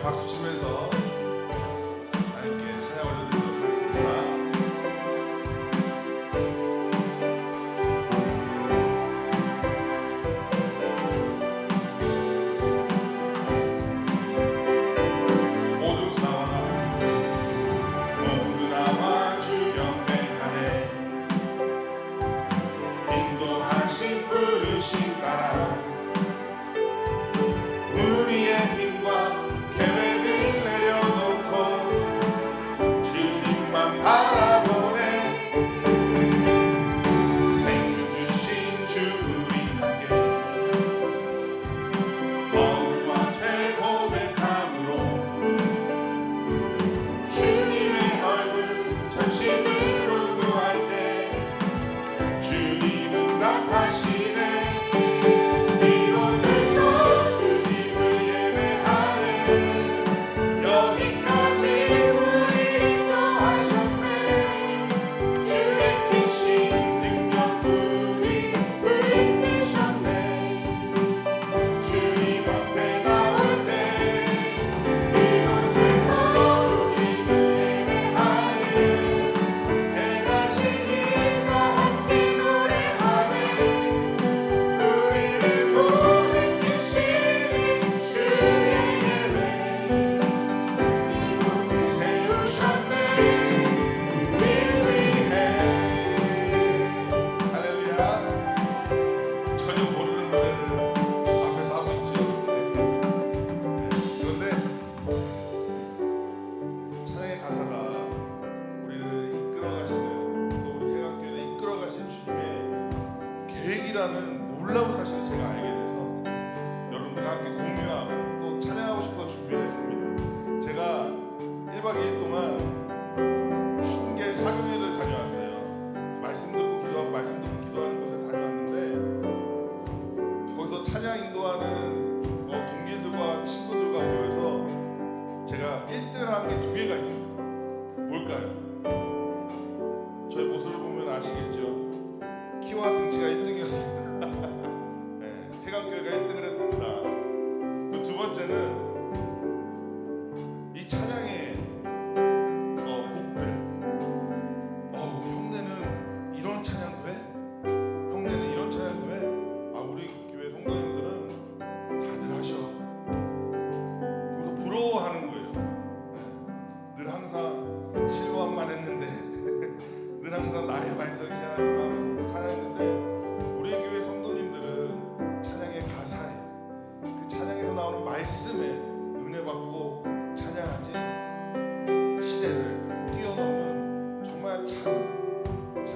함께 박수 치면서 하나님께 찬양 올려드리도록 하겠습니다. 계획이라는 놀라운 사실을 제가 알게 돼서 여러분들과 함께 공유하고 또 찬양하고 싶어서 준비를 했습니다. 제가 1박 2일 동안 춘계 사경회를 다녀왔어요. 말씀 듣고 기도하고 말씀 듣고 기도하는 곳에 다녀왔는데 거기서 찬양 인도하는 동기들과 친구들과 모여서 제가 1등을 한 게 2개가 있습니다. 뭘까요? 저희 모습을 보면 아시겠죠? 키와 등치가 1등이었습니다. 네, 태강교회가 1등을 했습니다. 그 두 번째는 이 찬양의 곡들. 형네는 이런 찬양도 해? 형네는 이런 찬양도 해? 우리 교회 성도님들은 다들 하셔. 그래서 부러워하는 거예요. 네, 늘 항상 실로암만 했는데 늘 항상 나의 반석이지 하나님 하면서 찬양했는데 우리 교회 성도님들은 찬양의 가사에 그 찬양에서 나오는 말씀에 은혜 받고 찬양하지 시대를 뛰어넘는 정말 참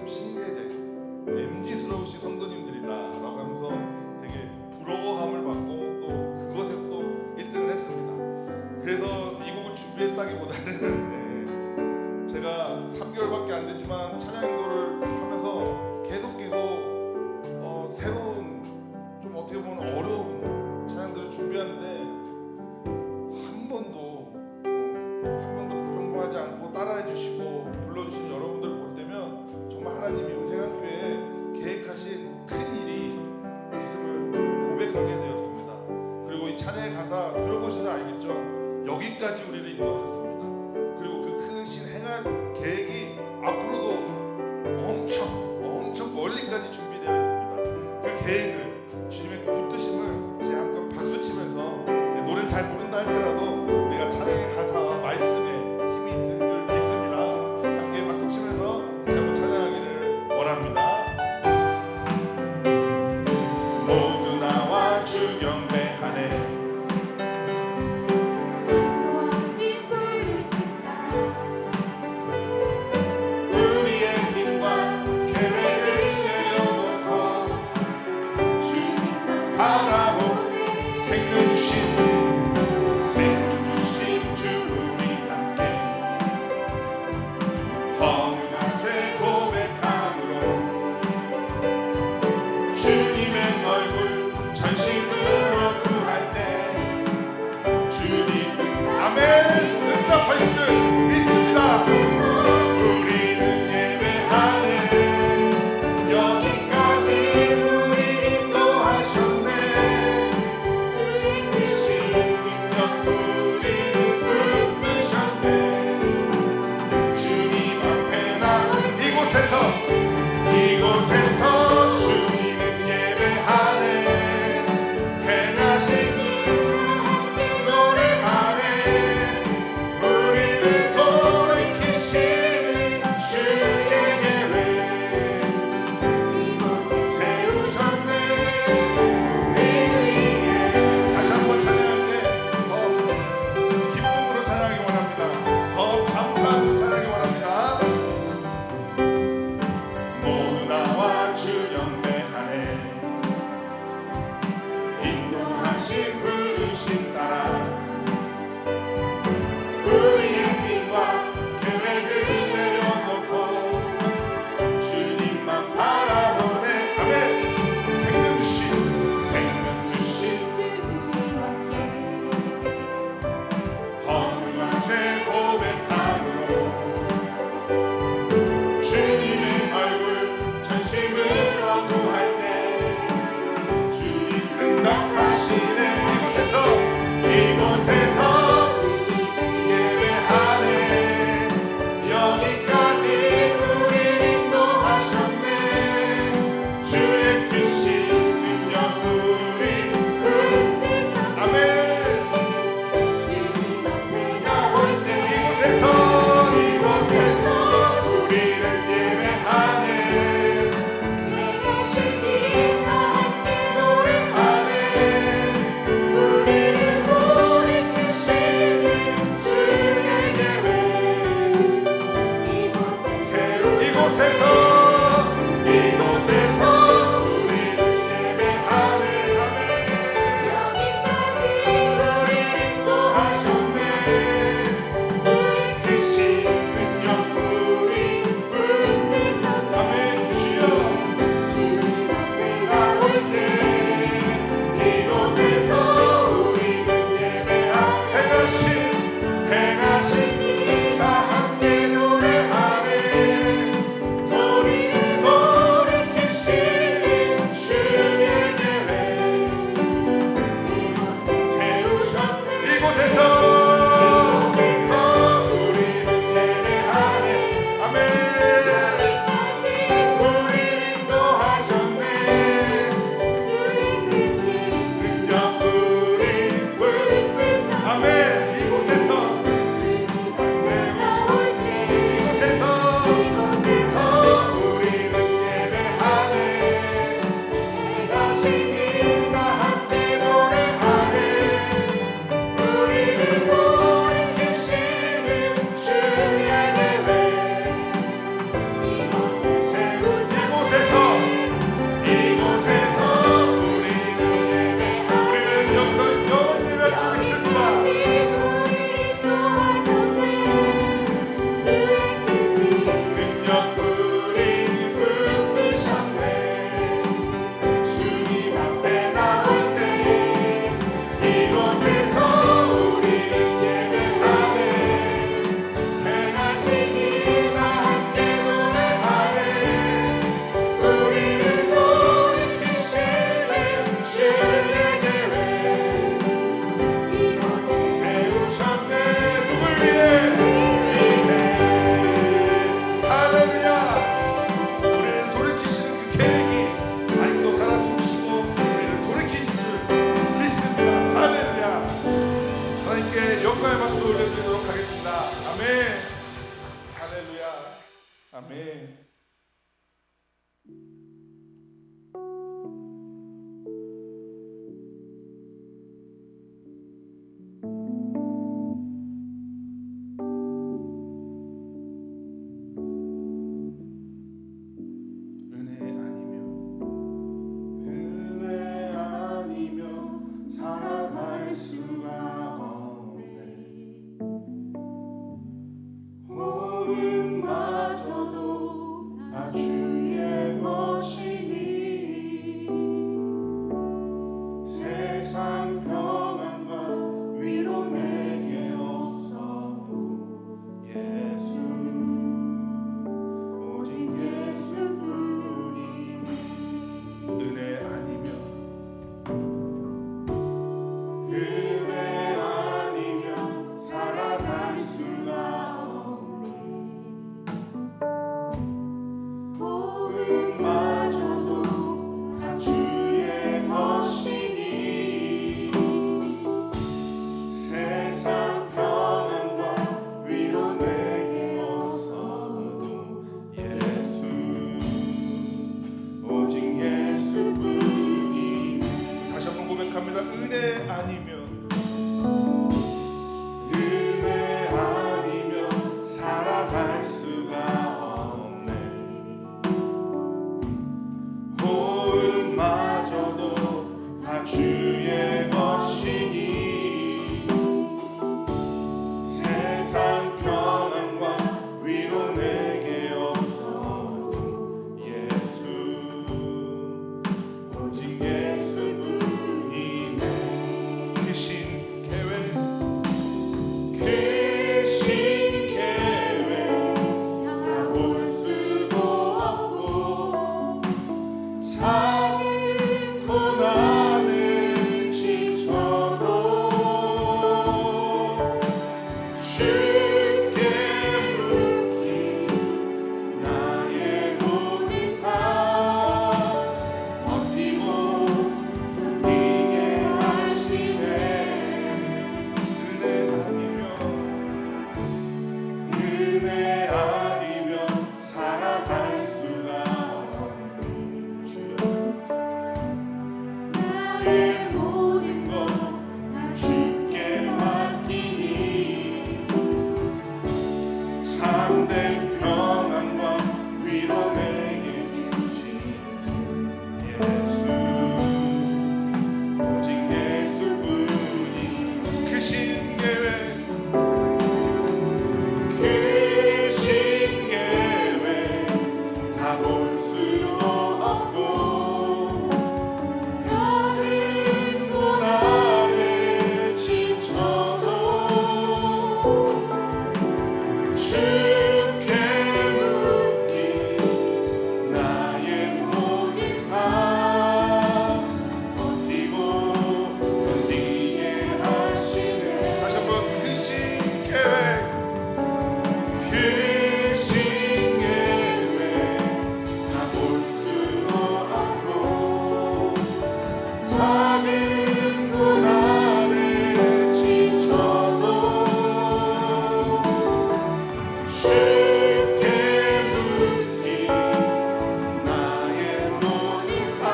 신세대 MZ스러우신 성도님들이다라고 하면서 되게 부러워함을 받고 또 그것에 또 1등을 했습니다. 그래서 이 곡을 준비했다기보다는 제가 3개월밖에 안 되지만 찬양 인도를 하면서 계속 새로운 좀 어떻게 보면 어려운 찬양들을 준비하는데 한 번도 불평하지 않고 따라해 주시고 불러주신 여러분들을 볼 때면 정말 하나님이 우생한교회에 계획하신 큰 일이 있음을 고백하게 되었습니다. 그리고 이 찬양의 가사 들어보셔서 알겠죠? 여기까지 우리를 인도하셨습니다. 그리고 그 크신 행할 계획이 앞으로도 엄청 멀리까지 준비되어 있습니다. 그 계획을 주님의 그 붙드심을 제가 함께 박수 치면서 노래 잘 모른다 할지라도 우리가 찬양의 가사와 말씀에 힘이 있는 줄 믿습니다. 함께 박수 치면서 다시 한번 찬양하기를 원합니다. 모두 나와 주 경배하네. 우리의 힘과 계획을 내려놓고 영광의 박수 올려드리도록 하겠습니다. 아멘. 할렐루야. 아멘. 은혜 아니면 살아갈 수가 없네. 호흡마저도 다 주의 것이니 세상 평안과 위로 내게 없어도 예수 오직 예수뿐이네. 참된 평안과 위로 내게 주신 예수 오직 예수뿐이. 크신 계획 다 볼 수도 없고 작은 고난에 지쳐도 주께 묻기 나의 모든 삶 버티고 견디게 하시네. 다시 한번 크신 계획 다 볼 수도 없고 작은 고난에 지쳐도 주께 묻기 나의 모든 삶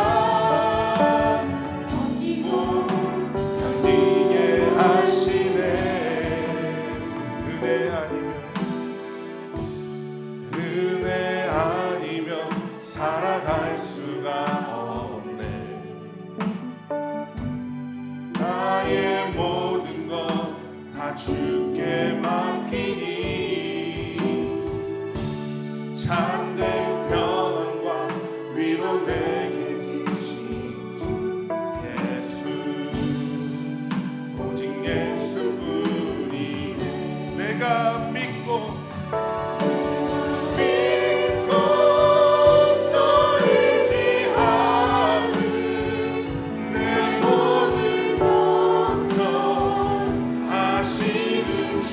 주께 맡기니 참된 평안과 위로 내게 주신 예수 오직 예수뿐이네. 내가 믿고 또 의지하는 내 모든 걱정하시는 주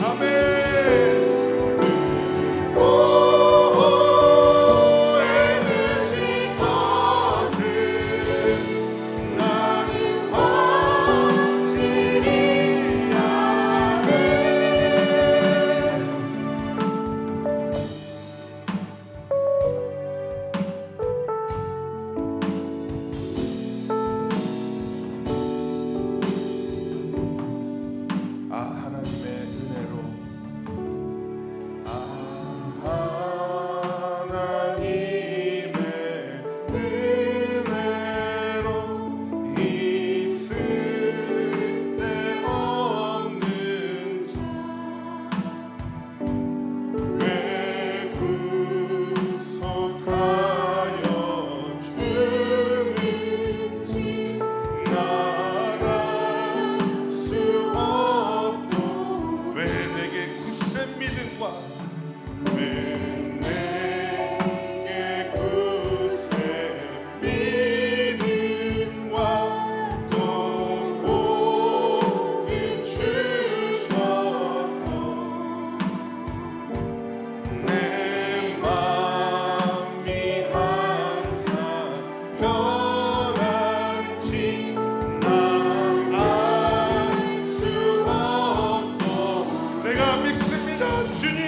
아멘. 보호해주실 것을 나는 확실히 아네. 하나님의 은혜로 하나님의 은혜로 있을 데 없는 자 왜 구속하여 주는지 나갈 수 없고 왜 내게 굳센 믿음과 왜 내게 굳센 믿음과 또 복을 주셔서 내 맘이 항상 편한지 난 알 수 없고 내가 믿습니다 주님.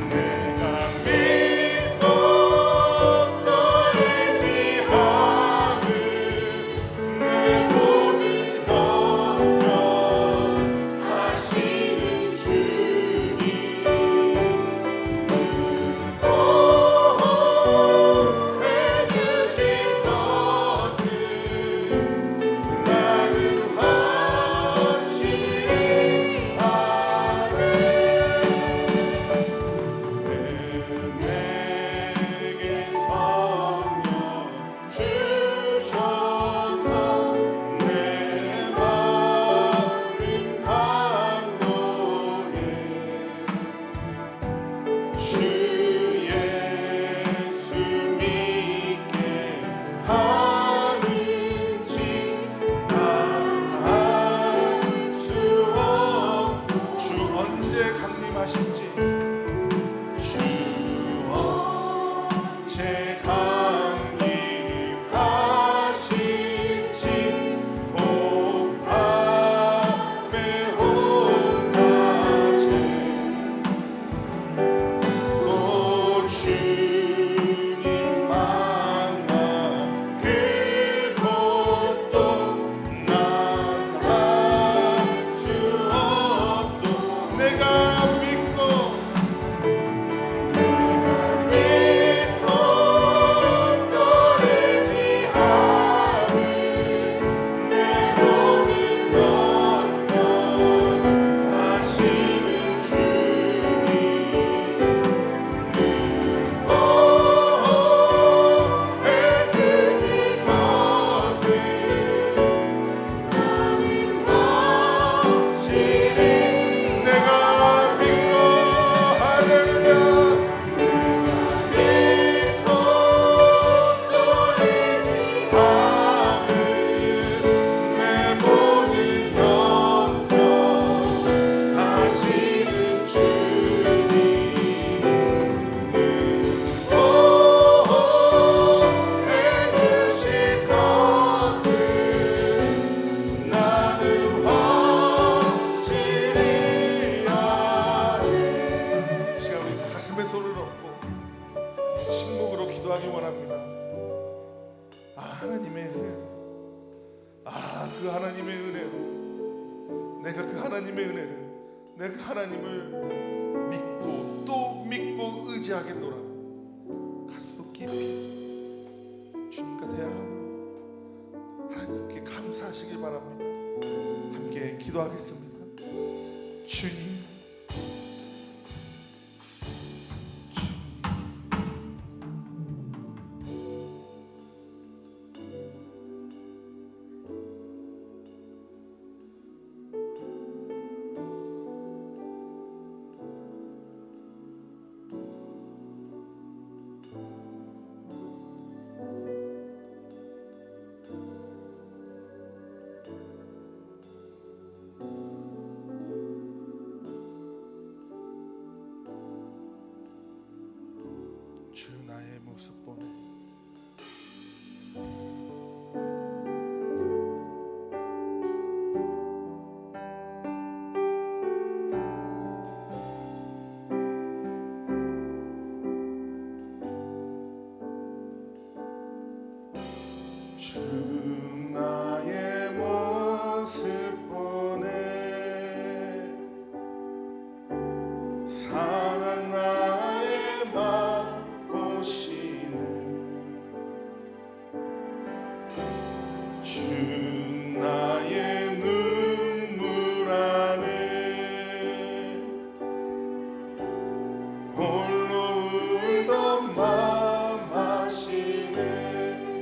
내가 믿고 또 의지하는 내 모든 걱정하시는 주님 보호해주실 것을 나는 확실히 아네. 내게 성령 주셔서 내 마음 감동해 주 예수 믿게 하는지 난 알 수 없고 주 언제 강림하실지 주 언제 강림하실지 복합의 온낮에 또 주님 만나 그것도 난 알 수 없고 내가 믿고 믿고 또 의지하는 내 모든 걱정하시는 주님 보호해주실 것을 나는 확실히 내가 믿고 할렐루야. 믿고 또 의지하는 내 모든 걱정하시는 주님 보호해주실 것을 나는 확실히 아네. 이 시간 우리 가슴에 손을 얹고 침묵으로 기도하기 원합니다. 하나님의 은혜로 그 하나님의 은혜로 내가 그 하나님의 은혜를 내가 그 하나님을 믿고 또 믿고 의지하겠노라. 가슴 깊이 주님과 대하며 하나님께 감사하시길 바랍니다. 함께 기도하겠습니다. 주님, 주 나의 모습 보네. 주 나의 모습 보네 상한 나의 맘 보시네 주 나의 눈물 안에 홀로 울던 맘 아시네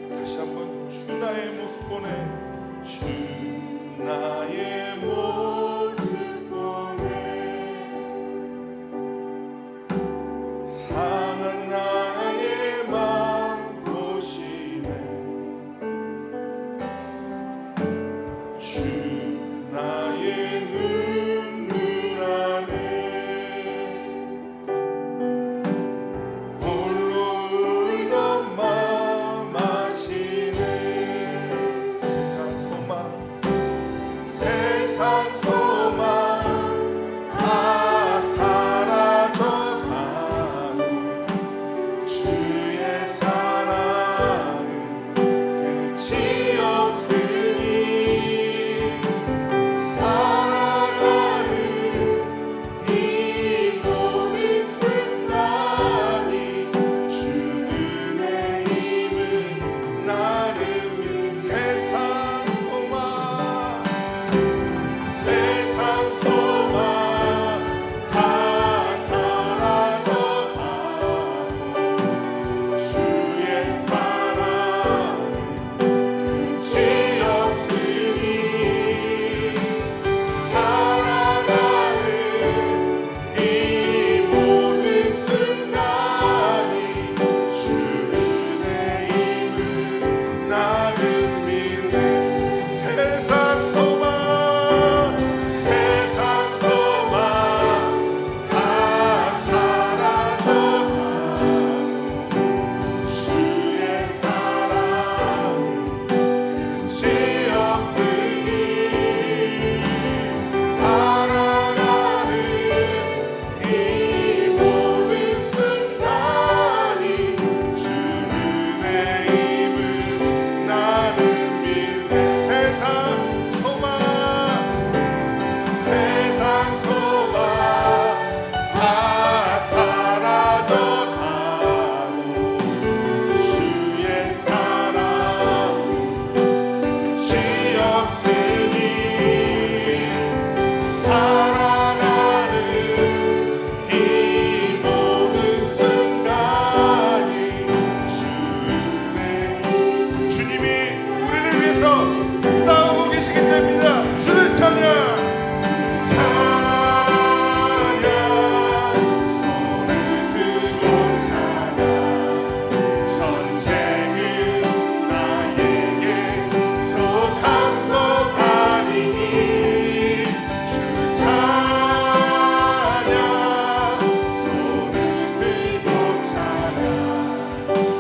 다시 한번 주 나의 모습 보네. 주 나의 모습 보네 상한 나의 맘 보시네 주 나의 눈물 안에 홀로 울던 맘 아시네 세상 소망, 세상 소망 다 사라져가고 주의 사랑은 끝이 없으니 살아가는 이 모든 순간이 주 은혜임을 나는 세상 소망 세상 소망 다 사라져가고 주의 사랑은 끝이 없으니 살아가는 이 모든 순간이 주 은혜임을 나는 믿네 세상 소망 세상 소망 다 사라져가고 주의 사랑 끝이 없으니 살아가는 이 모든 순간이 주 은혜임을 나는 믿네 세상 소망 세상 소망 다 사라져가고 주의 사랑 끝이 없으니 살아가는 이 모든 순간이 주 은혜 주님이 우리를 위해서 싸우고 계시기 때문입니다. 주를 찬양 찬양 손을 들고 찬양 전쟁은 나에게 속한 것 아니니 주 찬양 손을 들고 찬양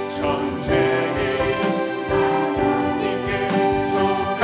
전쟁은 하나님께 속한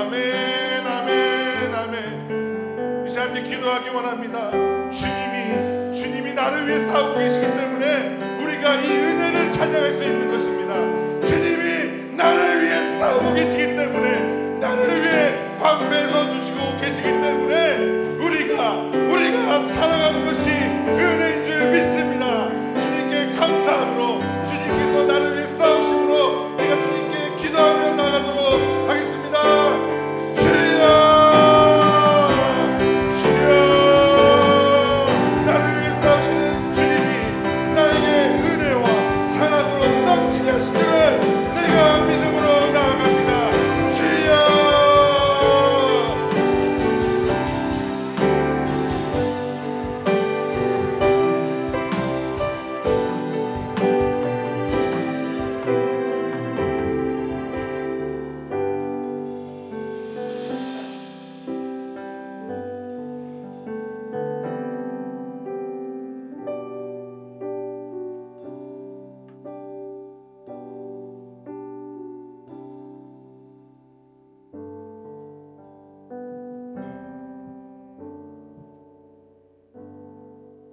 아멘, 아멘, 아멘. 이 시간 함께 기도하기 원합니다. 주님이 나를 위해 싸우고 계시기 때문에 우리가 이 은혜를 찬양할 수 있는 것입니다. 주님이 나를 위해 싸우고 계시기 때문에, 나를 위해 방패서 주시고 계시기 때문에 우리가 살아가는 것이 은혜인 줄 믿습니다. 주님께 감사함으로, 주님께서 나를 위해 싸우심으로 내가 주님께 기도하며 나가도록 하겠습니다. 주여, 주여, 나를 위해 싸우시는 주님이 나에게 은혜와 사랑으로 넘치게 하시기를 내가 믿음으로 나아갑니다. 주여.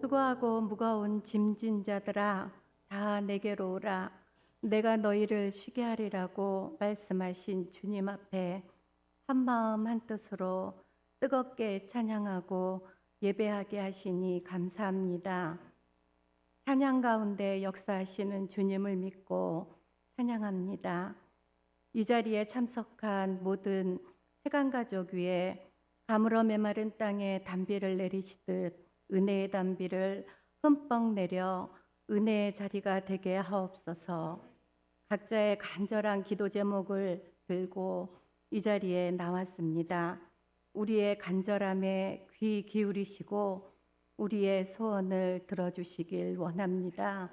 수고하고 무거운 짐진 자들아 다 내게로 오라. 내가 너희를 쉬게 하리라고 말씀하신 주님 앞에 한마음 한뜻으로 뜨겁게 찬양하고 예배하게 하시니 감사합니다. 찬양 가운데 역사하시는 주님을 믿고 찬양합니다. 이 자리에 참석한 모든 세간가족 위에 가물어 메마른 땅에 단비를 내리시듯 은혜의 단비를 흠뻑 내려 은혜의 자리가 되게 하옵소서. 각자의 간절한 기도 제목을 들고 이 자리에 나왔습니다. 우리의 간절함에 귀 기울이시고 우리의 소원을 들어주시길 원합니다.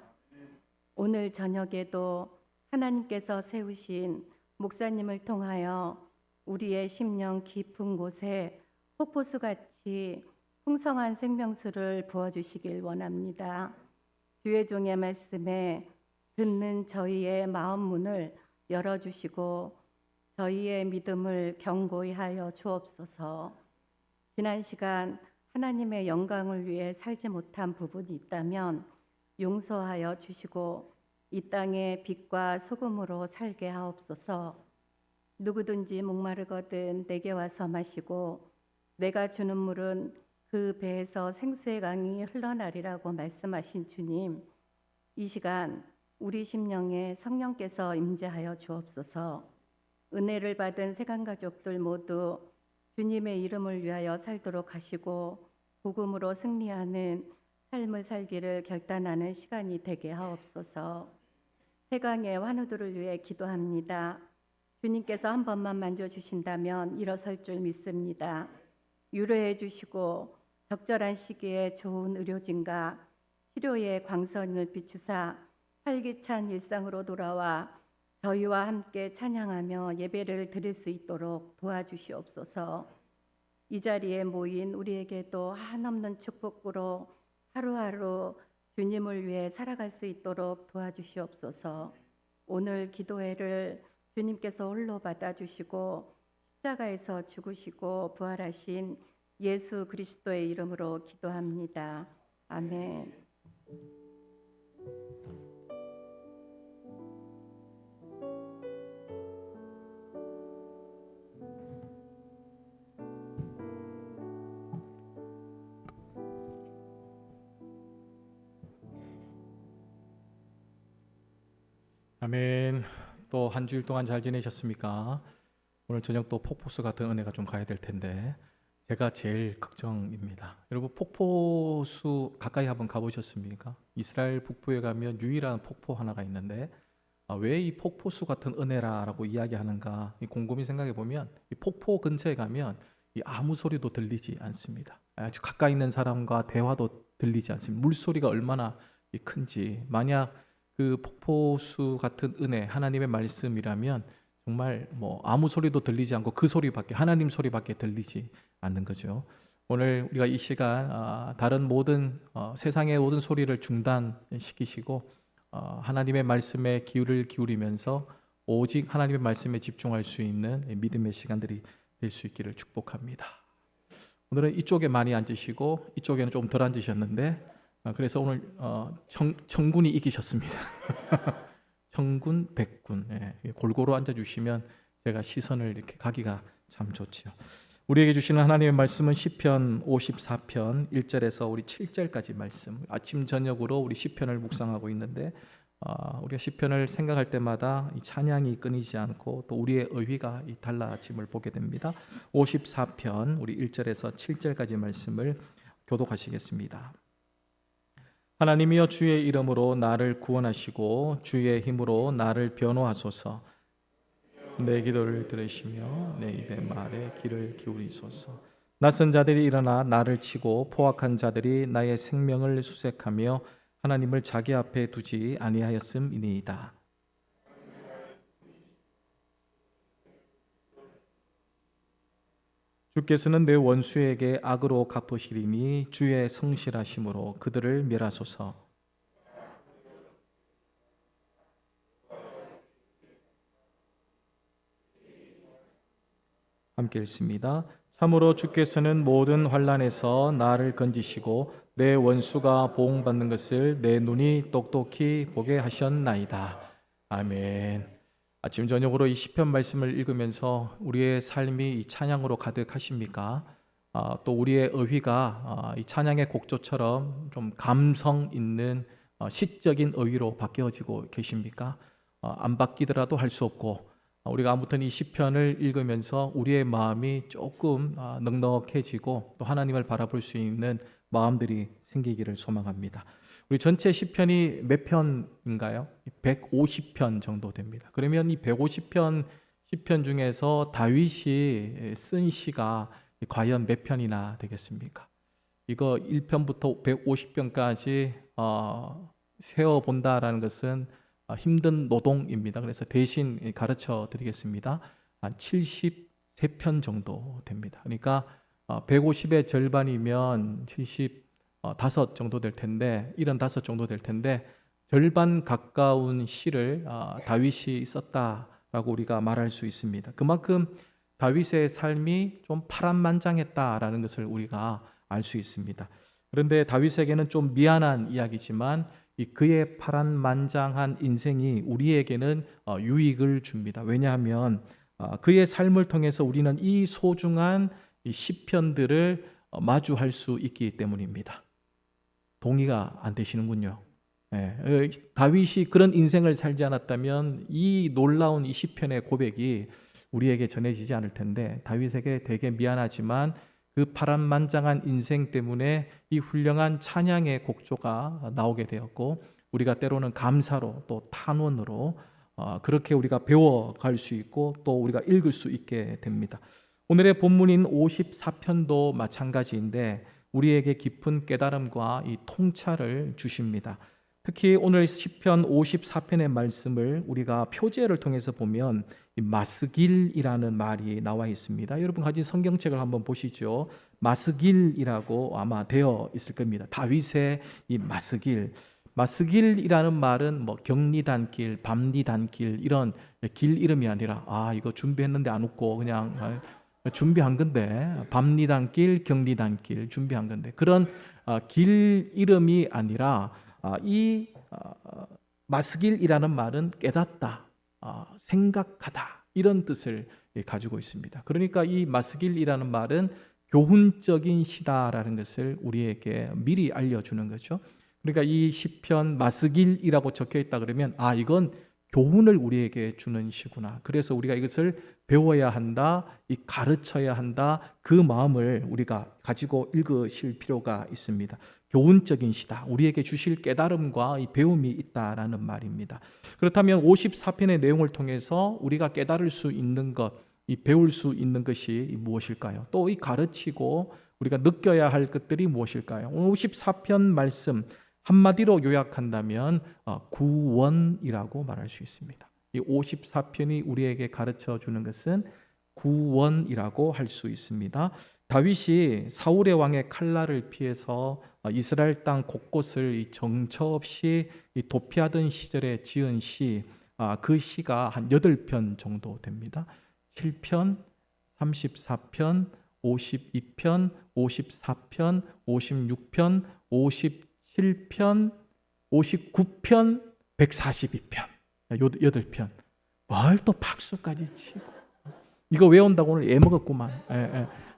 오늘 저녁에도 하나님께서 세우신 목사님을 통하여 우리의 심령 깊은 곳에 폭포수같이 풍성한 생명수를 부어주시길 원합니다. 주의 종의 말씀에 듣는 저희의 마음 문을 열어주시고 저희의 믿음을 견고히 하여 주옵소서. 지난 시간 하나님의 영광을 위해 살지 못한 부분이 있다면 용서하여 주시고 이 땅에 빛과 소금으로 살게 하옵소서. 누구든지 목마르거든 내게 와서 마시고 내가 주는 물은 그 배에서 생수의 강이 흘러나리라고 말씀하신 주님, 이 시간 우리 심령에 성령께서 임재하여 주옵소서. 은혜를 받은 세간가족들 모두 주님의 이름을 위하여 살도록 하시고 복음으로 승리하는 삶을 살기를 결단하는 시간이 되게 하옵소서. 세강의 환우들을 위해 기도합니다. 주님께서 한 번만 만져주신다면 일어설 줄 믿습니다. 유로해 주시고 적절한 시기에 좋은 의료진과 치료의 광선을 비추사 활기찬 일상으로 돌아와 저희와 함께 찬양하며 예배를 드릴 수 있도록 도와주시옵소서. 이 자리에 모인 우리에게도 한없는 축복으로 하루하루 주님을 위해 살아갈 수 있도록 도와주시옵소서. 오늘 기도회를 주님께서 홀로 받아주시고 십자가에서 죽으시고 부활하신 예수 그리스도의 이름으로 기도합니다. 아멘. 아멘. 또 한 주일 동안 잘 지내셨습니까? 오늘 저녁 또 폭포수 같은 은혜가 좀 가야 될 텐데 제가 제일 걱정입니다. 여러분 폭포수 가까이 한번 가보셨습니까? 이스라엘 북부에 가면 유일한 폭포 하나가 있는데 왜 이 폭포수 같은 은혜라고 이야기하는가 곰곰이 생각해 보면 이 폭포 근처에 가면 이 아무 소리도 들리지 않습니다. 아주 가까이 있는 사람과 대화도 들리지 않습니다. 물소리가 얼마나 큰지. 만약 그 폭포수 같은 은혜 하나님의 말씀이라면 정말 아무 소리도 들리지 않고 그 소리밖에 하나님 소리밖에 들리지 않는 거죠. 오늘 우리가 이 시간 다른 모든 세상의 모든 소리를 중단시키시고 하나님의 말씀에 귀를 기울이면서 오직 하나님의 말씀에 집중할 수 있는 믿음의 시간들이 될 수 있기를 축복합니다. 오늘은 이쪽에 많이 앉으시고 이쪽에는 좀 덜 앉으셨는데 그래서 오늘 청군이 이기셨습니다. 청군, 백군 골고루 앉아주시면 제가 시선을 이렇게 가기가 참 좋지요. 우리에게 주시는 하나님의 말씀은 시편 54편 1절에서 우리 7절까지 말씀. 아침 저녁으로 우리 시편을 묵상하고 있는데 우리가 시편을 생각할 때마다 이 찬양이 끊이지 않고 또 우리의 의휘가 이 달라짐을 보게 됩니다. 54편 우리 1절에서 7절까지 말씀을 교독하시겠습니다. 하나님이여 주의 이름으로 나를 구원하시고 주의 힘으로 나를 변호하소서. 내 기도를 들으시며 내 입의 말에 귀를 기울이소서. 낯선 자들이 일어나 나를 치고 포악한 자들이 나의 생명을 수색하며 하나님을 자기 앞에 두지 아니하였음이니이다. 주께서는 내 원수에게 악으로 갚으시리니 주의 성실하심으로 그들을 멸하소서. 함께 읽습니다. 참으로 주께서는 모든 환난에서 나를 건지시고 내 원수가 보응받는 것을 내 눈이 똑똑히 보게 하셨나이다. 아멘. 아침 저녁으로 이 시편 말씀을 읽으면서 우리의 삶이 이 찬양으로 가득하십니까? 또 우리의 의휘가 이 찬양의 곡조처럼 좀 감성 있는 시적인 의휘로 바뀌어지고 계십니까? 안 바뀌더라도 할 수 없고 우리가 아무튼 이 시편을 읽으면서 우리의 마음이 조금 넉넉해지고 또 하나님을 바라볼 수 있는 마음들이 생기기를 소망합니다. 우리 전체 시편이 몇 편인가요? 150편 정도 됩니다. 그러면 이 150편 시편 중에서 다윗이 쓴 시가 과연 몇 편이나 되겠습니까? 이거 1편부터 150편까지 세어본다라는 것은 힘든 노동입니다. 그래서 대신 가르쳐 드리겠습니다. 한 73편 정도 됩니다. 그러니까 150의 절반이면 75 정도 될 텐데 75 정도 될 텐데 절반 가까운 시를 다윗이 썼다라고 우리가 말할 수 있습니다. 그만큼 다윗의 삶이 좀 파란만장했다라는 것을 우리가 알 수 있습니다. 그런데 다윗에게는 좀 미안한 이야기지만 이 그의 파란만장한 인생이 우리에게는 유익을 줍니다. 왜냐하면 그의 삶을 통해서 우리는 이 소중한 이 시편들을 마주할 수 있기 때문입니다. 동의가 안 되시는군요. 다윗이 그런 인생을 살지 않았다면 이 놀라운 이 시편의 고백이 우리에게 전해지지 않을 텐데 다윗에게 되게 미안하지만 그 파란만장한 인생 때문에 이 훌륭한 찬양의 곡조가 나오게 되었고 우리가 때로는 감사로 또 탄원으로 그렇게 우리가 배워갈 수 있고 또 우리가 읽을 수 있게 됩니다. 오늘의 본문인 54편도 마찬가지인데 우리에게 깊은 깨달음과 이 통찰을 주십니다. 특히 오늘 시편 54편의 말씀을 우리가 표제를 통해서 보면 이 마스길이라는 말이 나와 있습니다. 여러분 가진 성경책을 한번 보시죠. 마스길이라고 아마 되어 있을 겁니다. 다윗의 이 마스길이라는 말은 뭐 경리단길, 밤리단길 이런 길 이름이 아니라 이거 준비했는데 안 웃고 그냥 준비한 건데 밤리단길, 경리단길 준비한 건데 그런 길 이름이 아니라 이 마스길이라는 말은 깨닫다, 생각하다 이런 뜻을 가지고 있습니다. 그러니까 이 마스길이라는 말은 교훈적인 시다라는 것을 우리에게 미리 알려주는 거죠. 그러니까 이 시편 마스길이라고 적혀 있다 그러면 이건 교훈을 우리에게 주는 시구나. 그래서 우리가 이것을 배워야 한다, 이 가르쳐야 한다. 그 마음을 우리가 가지고 읽으실 필요가 있습니다. 교훈적인 시다. 우리에게 주실 깨달음과 이 배움이 있다라는 말입니다. 그렇다면 54편의 내용을 통해서 우리가 깨달을 수 있는 것, 이 배울 수 있는 것이 무엇일까요? 또 이 가르치고 우리가 느껴야 할 것들이 무엇일까요? 54편 말씀 한마디로 요약한다면 구원이라고 말할 수 있습니다. 이 54편이 우리에게 가르쳐 주는 것은 구원이라고 할 수 있습니다. 다윗이 사울의 왕의 칼날을 피해서 이스라엘 땅 곳곳을 정처 없이 도피하던 시절에 지은 시, 그 시가 한 8편 정도 됩니다. 7편, 34편, 52편, 54편, 56편, 57편, 59편, 142편. 요 8편. 뭘 또 박수까지 치고. 이거 외운다고 오늘 애먹었구만.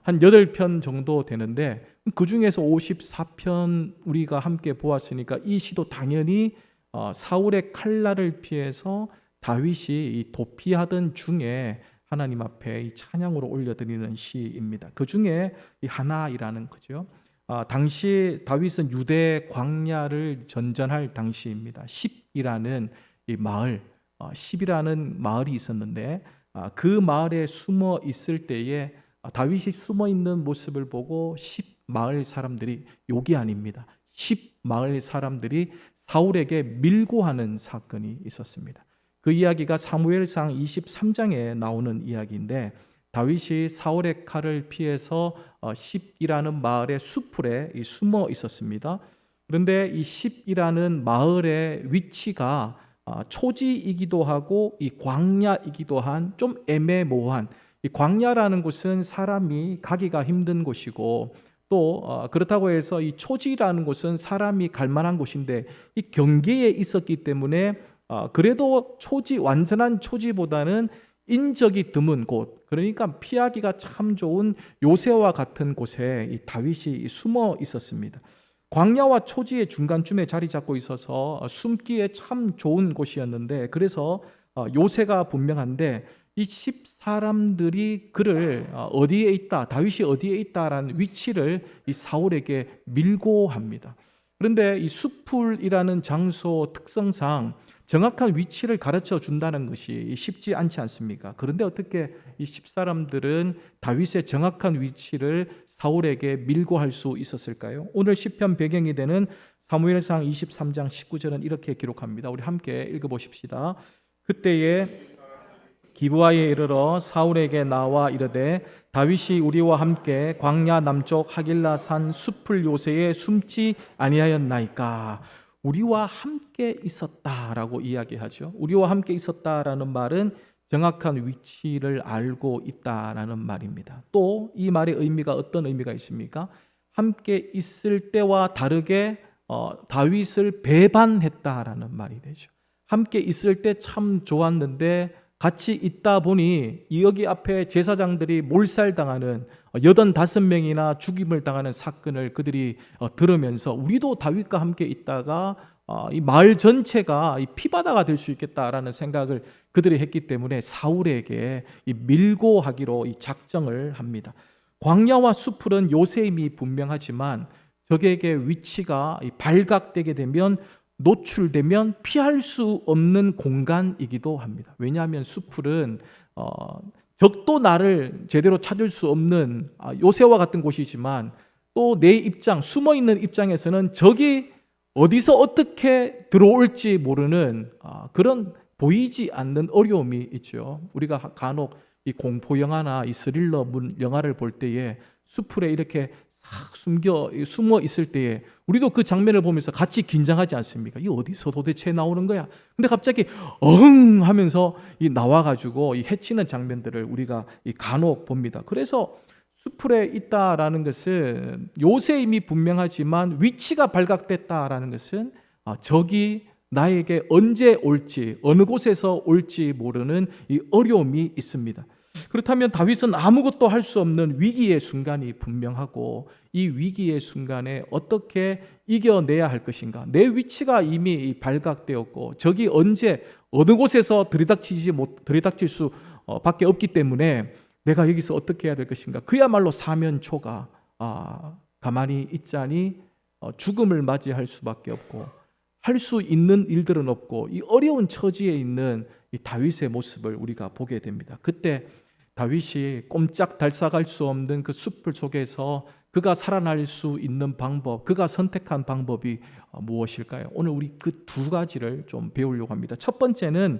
한 8편 정도 되는데 그 중에서 54편 우리가 함께 보았으니까 이 시도 당연히 사울의 칼날을 피해서 다윗이 이 도피하던 중에 하나님 앞에 이 찬양으로 올려드리는 시입니다. 그 중에 이 하나이라는 거죠. 당시 다윗은 유대 광야를 전전할 당시입니다. 10이라는 이 마을, 10이라는 마을이 있었는데 그 마을에 숨어 있을 때에 다윗이 숨어 있는 모습을 보고 10 마을 사람들이 욕이 아닙니다. 10 마을 사람들이 사울에게 밀고하는 사건이 있었습니다. 그 이야기가 사무엘상 23장에 나오는 이야기인데 다윗이 사울의 칼을 피해서 10이라는 마을의 수풀에 숨어 있었습니다. 그런데 이 10이라는 마을의 위치가 초지이기도 하고 이 광야이기도 한 좀 애매모호한, 이 광야라는 곳은 사람이 가기가 힘든 곳이고 또 그렇다고 해서 이 초지라는 곳은 사람이 갈 만한 곳인데 이 경계에 있었기 때문에 그래도 초지, 완전한 초지보다는 인적이 드문 곳, 그러니까 피하기가 참 좋은 요새와 같은 곳에 이 다윗이 숨어 있었습니다. 광야와 초지의 중간쯤에 자리 잡고 있어서 숨기에 참 좋은 곳이었는데 그래서 요새가 분명한데 이 10 사람들이 그를 어디에 있다, 다윗이 어디에 있다라는 위치를 이 사울에게 밀고 합니다. 그런데 이 수풀이라는 장소 특성상 정확한 위치를 가르쳐 준다는 것이 쉽지 않지 않습니까? 그런데 어떻게 이 10 사람들은 다윗의 정확한 위치를 사울에게 밀고 할 수 있었을까요? 오늘 시편 배경이 되는 사무엘상 23장 19절은 이렇게 기록합니다. 우리 함께 읽어보십시다. 그때에 기브아에 이르러 사울에게 나와 이르되 다윗이 우리와 함께 광야 남쪽 하길라산 수풀 요새에 숨지 아니하였나이까. 우리와 함께 있었다라고 이야기하죠. 우리와 함께 있었다라는 말은 정확한 위치를 알고 있다라는 말입니다. 또 이 말의 의미가 어떤 의미가 있습니까? 함께 있을 때와 다르게 다윗을 배반했다라는 말이 되죠. 함께 있을 때 참 좋았는데 같이 있다 보니 여기 앞에 제사장들이 몰살당하는 85명이나 죽임을 당하는 사건을 그들이 들으면서 우리도 다윗과 함께 있다가 이 마을 전체가 이 피바다가 될 수 있겠다라는 생각을 그들이 했기 때문에 사울에게 이 밀고 하기로 이 작정을 합니다. 광야와 수풀은 요새임이 분명하지만 적에게 위치가 발각되게 되면 노출되면 피할 수 없는 공간이기도 합니다. 왜냐하면 수풀은 적도 나를 제대로 찾을 수 없는 요새와 같은 곳이지만 또 내 입장, 숨어있는 입장에서는 적이 어디서 어떻게 들어올지 모르는 그런 보이지 않는 어려움이 있죠. 우리가 간혹 이 공포 영화나 이 스릴러 영화를 볼 때에 수풀에 이렇게 싹 숨어 있을 때에 우리도 그 장면을 보면서 같이 긴장하지 않습니까? 이 어디서 도대체 나오는 거야? 근데 갑자기 엉 하면서 이 나와가지고 이 해치는 장면들을 우리가 이 간혹 봅니다. 그래서 수풀에 있다라는 것은 요새임이 분명하지만 위치가 발각됐다라는 것은 적이 나에게 언제 올지 어느 곳에서 올지 모르는 이 어려움이 있습니다. 그렇다면 다윗은 아무것도 할 수 없는 위기의 순간이 분명하고 이 위기의 순간에 어떻게 이겨내야 할 것인가? 내 위치가 이미 발각되었고 적이 언제 어느 곳에서 들이닥칠 수 밖에 없기 때문에 내가 여기서 어떻게 해야 될 것인가? 그야말로 사면초가 가만히 있자니 죽음을 맞이할 수밖에 없고 할 수 있는 일들은 없고 이 어려운 처지에 있는 이 다윗의 모습을 우리가 보게 됩니다. 그때 다윗이 꼼짝 달싹할 수 없는 그 숲을 속에서 그가 살아날 수 있는 방법, 그가 선택한 방법이 무엇일까요? 오늘 우리 그 두 가지를 좀 배우려고 합니다. 첫 번째는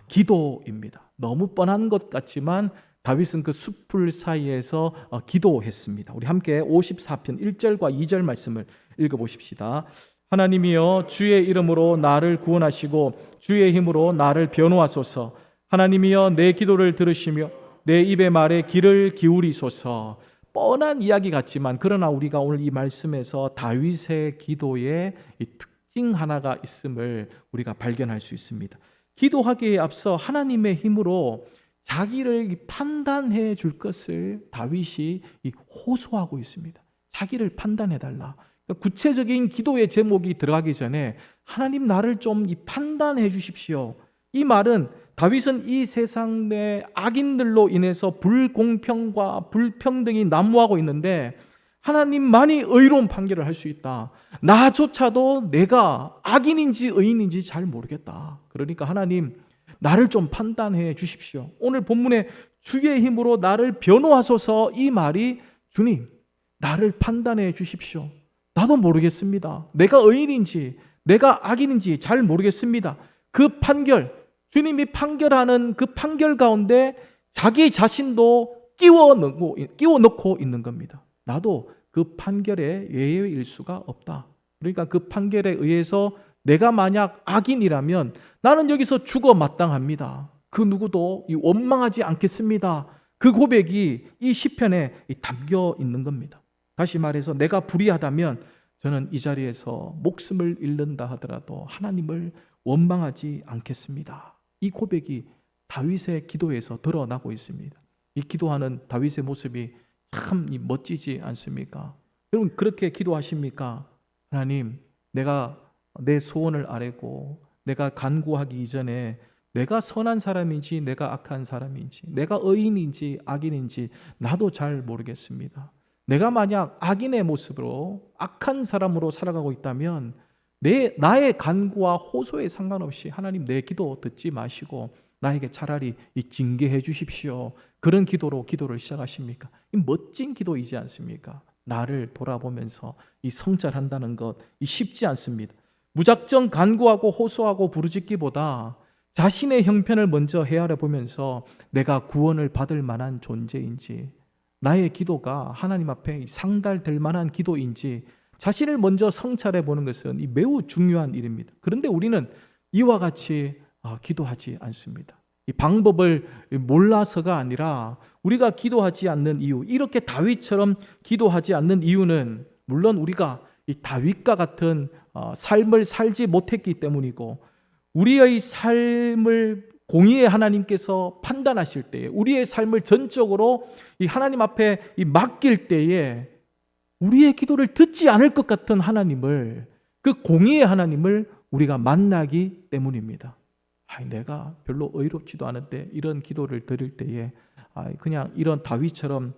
기도입니다. 너무 뻔한 것 같지만 다윗은 그 숲풀 사이에서 기도했습니다. 우리 함께 54편 1절과 2절 말씀을 읽어보십시다. 하나님이여 주의 이름으로 나를 구원하시고 주의 힘으로 나를 변호하소서. 하나님이여 내 기도를 들으시며 내 입의 말에 귀를 기울이소서. 뻔한 이야기 같지만 그러나 우리가 오늘 이 말씀에서 다윗의 기도의 이 특징 하나가 있음을 우리가 발견할 수 있습니다. 기도하기에 앞서 하나님의 힘으로 자기를 판단해 줄 것을 다윗이 호소하고 있습니다. 자기를 판단해 달라. 구체적인 기도의 제목이 들어가기 전에 하나님 나를 좀 판단해 주십시오. 이 말은 다윗은 이 세상 내 악인들로 인해서 불공평과 불평등이 난무하고 있는데 하나님만이 의로운 판결을 할 수 있다. 나조차도 내가 악인인지 의인인지 잘 모르겠다. 그러니까 하나님 나를 좀 판단해 주십시오. 오늘 본문에 주의 힘으로 나를 변호하소서 이 말이 주님 나를 판단해 주십시오. 나도 모르겠습니다. 내가 의인인지 내가 악인인지 잘 모르겠습니다. 그 판결, 주님이 판결하는 그 판결 가운데 자기 자신도 끼워 넣고 있는 겁니다. 나도 그 판결에 예외일 수가 없다. 그러니까 그 판결에 의해서 내가 만약 악인이라면 나는 여기서 죽어 마땅합니다. 그 누구도 원망하지 않겠습니다. 그 고백이 이 시편에 담겨 있는 겁니다. 다시 말해서 내가 불의하다면 저는 이 자리에서 목숨을 잃는다 하더라도 하나님을 원망하지 않겠습니다. 이 고백이 다윗의 기도에서 드러나고 있습니다. 이 기도하는 다윗의 모습이 참 멋지지 않습니까? 여러분 그렇게 기도하십니까? 하나님 내가 내 소원을 아뢰고 내가 간구하기 이전에 내가 선한 사람인지 내가 악한 사람인지 내가 의인인지 악인인지 나도 잘 모르겠습니다. 내가 만약 악인의 모습으로 악한 사람으로 살아가고 있다면 나의 간구와 호소에 상관없이 하나님 내 기도 듣지 마시고 나에게 차라리 징계해 주십시오. 그런 기도를 시작하십니까? 이 멋진 기도이지 않습니까? 나를 돌아보면서 이 성찰한다는 것 쉽지 않습니다. 무작정 간구하고 호소하고 부르짖기보다 자신의 형편을 먼저 헤아려 보면서 내가 구원을 받을 만한 존재인지 나의 기도가 하나님 앞에 상달될 만한 기도인지 자신을 먼저 성찰해 보는 것은 매우 중요한 일입니다. 그런데 우리는 이와 같이 기도하지 않습니다. 이 방법을 몰라서가 아니라 우리가 기도하지 않는 이유, 이렇게 다윗처럼 기도하지 않는 이유는 물론 우리가 이 다윗과 같은 삶을 살지 못했기 때문이고 우리의 삶을 공의의 하나님께서 판단하실 때에 우리의 삶을 전적으로 이 하나님 앞에 맡길 때에 우리의 기도를 듣지 않을 것 같은 하나님을, 그 공의의 하나님을 우리가 만나기 때문입니다. 내가 별로 의롭지도 않은데 이런 기도를 드릴 때에 그냥 이런 다윗처럼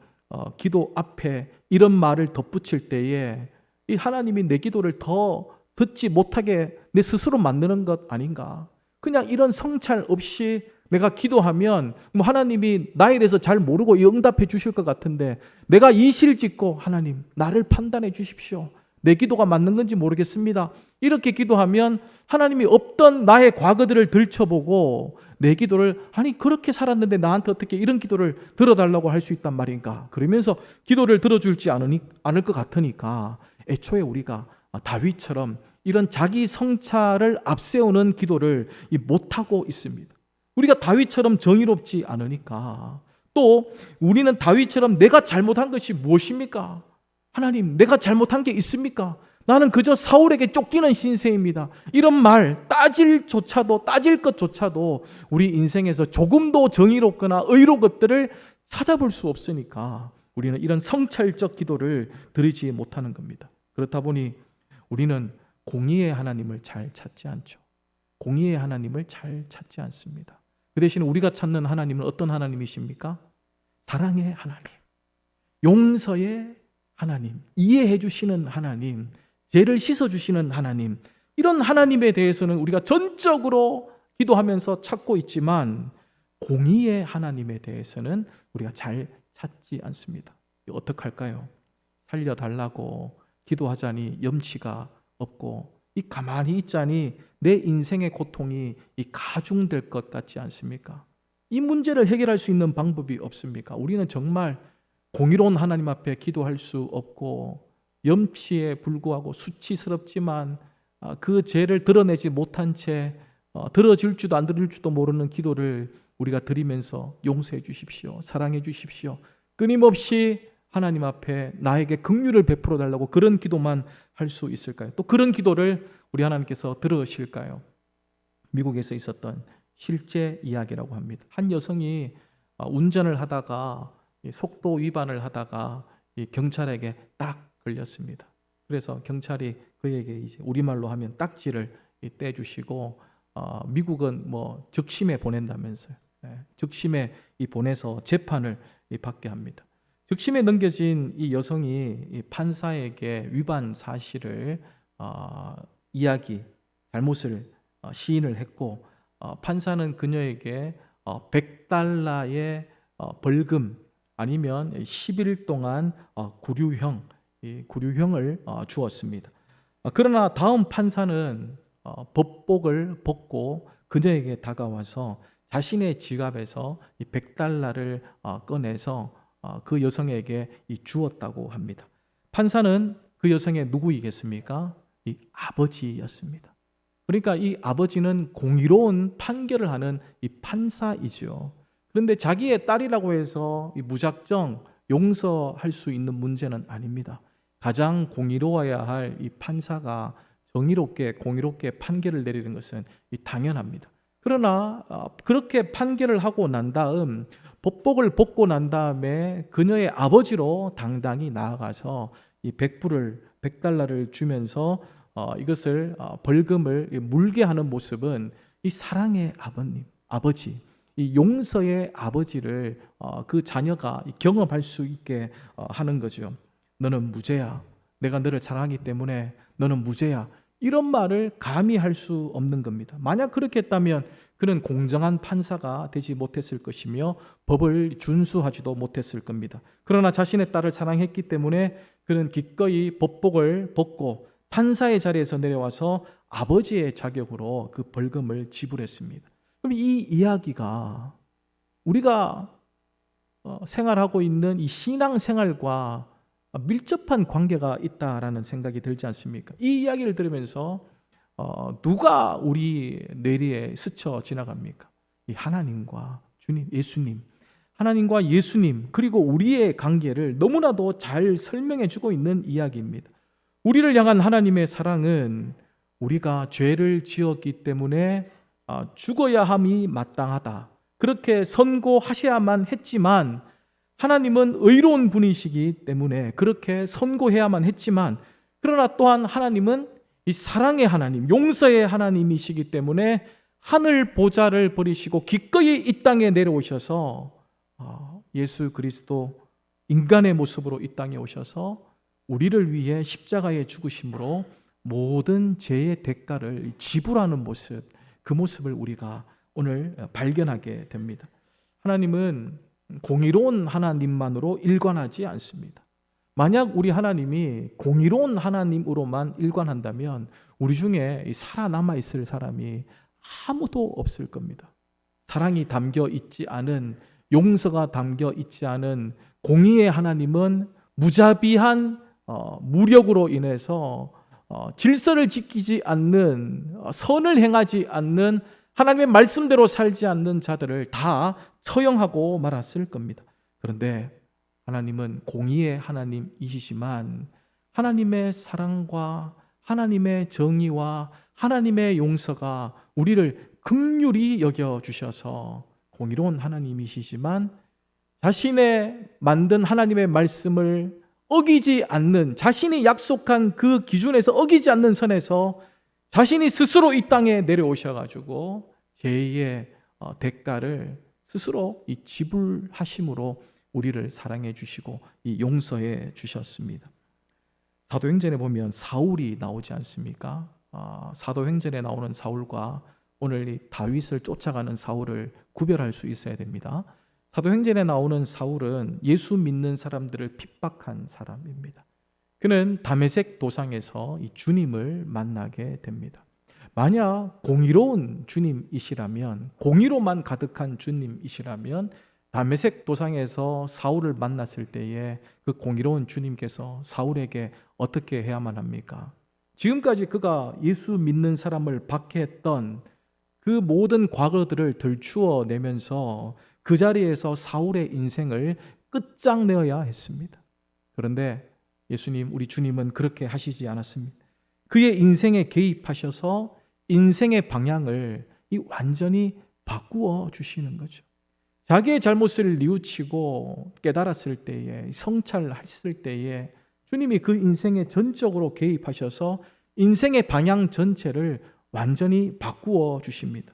기도 앞에 이런 말을 덧붙일 때에 이 하나님이 내 기도를 더 듣지 못하게 내 스스로 만드는 것 아닌가? 그냥 이런 성찰 없이 내가 기도하면 하나님이 나에 대해서 잘 모르고 응답해 주실 것 같은데 내가 이실짓고 하나님 나를 판단해 주십시오. 내 기도가 맞는 건지 모르겠습니다. 이렇게 기도하면 하나님이 없던 나의 과거들을 들춰보고 내 기도를 그렇게 살았는데 나한테 어떻게 이런 기도를 들어달라고 할 수 있단 말인가? 그러면서 기도를 들어줄지 않을 것 같으니까 애초에 우리가 다윗처럼 이런 자기 성찰을 앞세우는 기도를 못하고 있습니다. 우리가 다윗처럼 정의롭지 않으니까 또 우리는 다윗처럼 내가 잘못한 것이 무엇입니까? 하나님 내가 잘못한 게 있습니까? 나는 그저 사울에게 쫓기는 신세입니다. 이런 말 따질 것조차도 우리 인생에서 조금도 정의롭거나 의로운 것들을 찾아볼 수 없으니까 우리는 이런 성찰적 기도를 드리지 못하는 겁니다. 그렇다 보니 우리는 공의의 하나님을 잘 찾지 않죠. 공의의 하나님을 잘 찾지 않습니다. 그 대신 우리가 찾는 하나님은 어떤 하나님이십니까? 사랑의 하나님, 용서의 하나님, 이해해 주시는 하나님, 죄를 씻어주시는 하나님, 이런 하나님에 대해서는 우리가 전적으로 기도하면서 찾고 있지만 공의의 하나님에 대해서는 우리가 잘 찾지 않습니다. 어떡할까요? 살려달라고 기도하자니 염치가 없고 가만히 있자니 내 인생의 고통이 가중될 것 같지 않습니까? 이 문제를 해결할 수 있는 방법이 없습니까? 우리는 정말 공의로운 하나님 앞에 기도할 수 없고 염치에 불구하고 수치스럽지만 그 죄를 드러내지 못한 채 들어줄 줄도 안 들을 줄도 모르는 기도를 우리가 드리면서 용서해 주십시오. 사랑해 주십시오. 끊임없이 하나님 앞에 나에게 긍휼을 베풀어 달라고 그런 기도만 할 수 있을까요? 또 그런 기도를 우리 하나님께서 들으실까요? 미국에서 있었던 실제 이야기라고 합니다. 한 여성이 운전을 하다가 속도 위반을 하다가 경찰에게 딱 걸렸습니다. 그래서 경찰이 그에게 이제 우리말로 하면 딱지를 떼주시고 미국은 뭐 즉심에 보낸다면서요. 즉심에 보내서 재판을 받게 합니다. 즉심에 넘겨진 이 여성이 이 판사에게 위반 사실을 잘못을 시인을 했고 판사는 그녀에게 $100의 벌금 아니면 10일 동안 구류형을 주었습니다. 그러나 다음 판사는 법복을 벗고 그녀에게 다가와서 자신의 지갑에서 이 $100를 꺼내서 그 여성에게 주었다고 합니다. 판사는 그 여성의 누구이겠습니까? 이 아버지였습니다. 그러니까 이 아버지는 공의로운 판결을 하는 이 판사이죠. 그런데 자기의 딸이라고 해서 이 무작정 용서할 수 있는 문제는 아닙니다. 가장 공의로워야 할 이 판사가 정의롭게 공의롭게 판결을 내리는 것은 당연합니다. 그러나 그렇게 판결을 하고 난 다음 법복을 벗고 난 다음에 그녀의 아버지로 당당히 나아가서 이 $100를 주면서 이것을 벌금을 물게 하는 모습은 이 사랑의 아버지, 이 용서의 아버지를 그 자녀가 경험할 수 있게 하는 거죠. 너는 무죄야. 내가 너를 사랑하기 때문에 너는 무죄야. 이런 말을 감히 할 수 없는 겁니다. 만약 그렇게 했다면 그는 공정한 판사가 되지 못했을 것이며 법을 준수하지도 못했을 겁니다. 그러나 자신의 딸을 사랑했기 때문에 그는 기꺼이 법복을 벗고 판사의 자리에서 내려와서 아버지의 자격으로 그 벌금을 지불했습니다. 그럼 이 이야기가 우리가 생활하고 있는 이 신앙생활과 밀접한 관계가 있다라는 생각이 들지 않습니까? 이 이야기를 들으면서 누가 우리 뇌리에 스쳐 지나갑니까? 이 하나님과 예수님, 하나님과 예수님 그리고 우리의 관계를 너무나도 잘 설명해 주고 있는 이야기입니다. 우리를 향한 하나님의 사랑은 우리가 죄를 지었기 때문에 죽어야 함이 마땅하다. 그렇게 선고하셔야만 했지만 하나님은 의로운 분이시기 때문에 그렇게 선고해야만 했지만 그러나 또한 하나님은 이 사랑의 하나님, 용서의 하나님이시기 때문에 하늘 보좌를 버리시고 기꺼이 이 땅에 내려오셔서 예수 그리스도 인간의 모습으로 이 땅에 오셔서 우리를 위해 십자가에 죽으심으로 모든 죄의 대가를 지불하는 모습, 그 모습을 우리가 오늘 발견하게 됩니다. 하나님은 공의로운 하나님만으로 일관하지 않습니다. 만약 우리 하나님이 공의로운 하나님으로만 일관한다면 우리 중에 살아남아 있을 사람이 아무도 없을 겁니다. 사랑이 담겨 있지 않은, 용서가 담겨 있지 않은 공의의 하나님은 무자비한 무력으로 인해서 질서를 지키지 않는, 선을 행하지 않는, 하나님의 말씀대로 살지 않는 자들을 다 처형하고 말았을 겁니다. 그런데 하나님은 공의의 하나님이시지만 하나님의 사랑과 하나님의 정의와 하나님의 용서가 우리를 긍휼히 여겨주셔서 공의로운 하나님이시지만 자신의 만든 하나님의 말씀을 어기지 않는, 자신이 약속한 그 기준에서 어기지 않는 선에서 자신이 스스로 이 땅에 내려오셔가지고 죄의 대가를 스스로 이 지불하심으로 우리를 사랑해 주시고 이 용서해 주셨습니다. 사도행전에 보면 사울이 나오지 않습니까? 사도행전에 나오는 사울과 오늘 이 다윗을 쫓아가는 사울을 구별할 수 있어야 됩니다. 사도행전에 나오는 사울은 예수 믿는 사람들을 핍박한 사람입니다. 그는 다메섹 도상에서 이 주님을 만나게 됩니다. 만약 공의로운 주님이시라면, 공의로만 가득한 주님이시라면 다메섹 도상에서 사울을 만났을 때에 그 공의로운 주님께서 사울에게 어떻게 해야만 합니까? 지금까지 그가 예수 믿는 사람을 박해했던 그 모든 과거들을 들추어 내면서 그 자리에서 사울의 인생을 끝장내어야 했습니다. 그런데 예수님, 우리 주님은 그렇게 하시지 않았습니다. 그의 인생에 개입하셔서 인생의 방향을 완전히 바꾸어 주시는 거죠. 자기의 잘못을 뉘우치고 깨달았을 때에, 성찰했을 때에 주님이 그 인생에 전적으로 개입하셔서 인생의 방향 전체를 완전히 바꾸어 주십니다.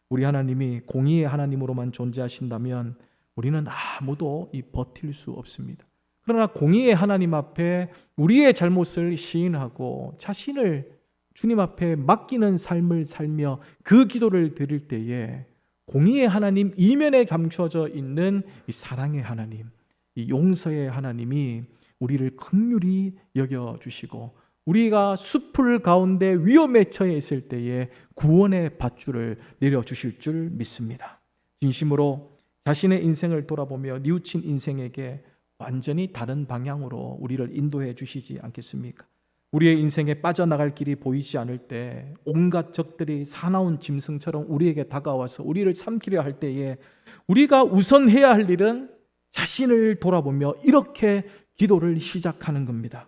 우리 하나님이 공의의 하나님으로만 존재하신다면 우리는 아무도 버틸 수 없습니다. 그러나 공의의 하나님 앞에 우리의 잘못을 시인하고 자신을 주님 앞에 맡기는 삶을 살며 그 기도를 드릴 때에 공의의 하나님 이면에 감춰져 있는 이 사랑의 하나님, 이 용서의 하나님이 우리를 긍휼히 여겨주시고 우리가 숲풀 가운데 위험에 처해 있을 때에 구원의 밧줄을 내려주실 줄 믿습니다. 진심으로 자신의 인생을 돌아보며 뉘우친 인생에게 완전히 다른 방향으로 우리를 인도해 주시지 않겠습니까? 우리의 인생에 빠져나갈 길이 보이지 않을 때 온갖 적들이 사나운 짐승처럼 우리에게 다가와서 우리를 삼키려 할 때에 우리가 우선 해야 할 일은 자신을 돌아보며 이렇게 기도를 시작하는 겁니다.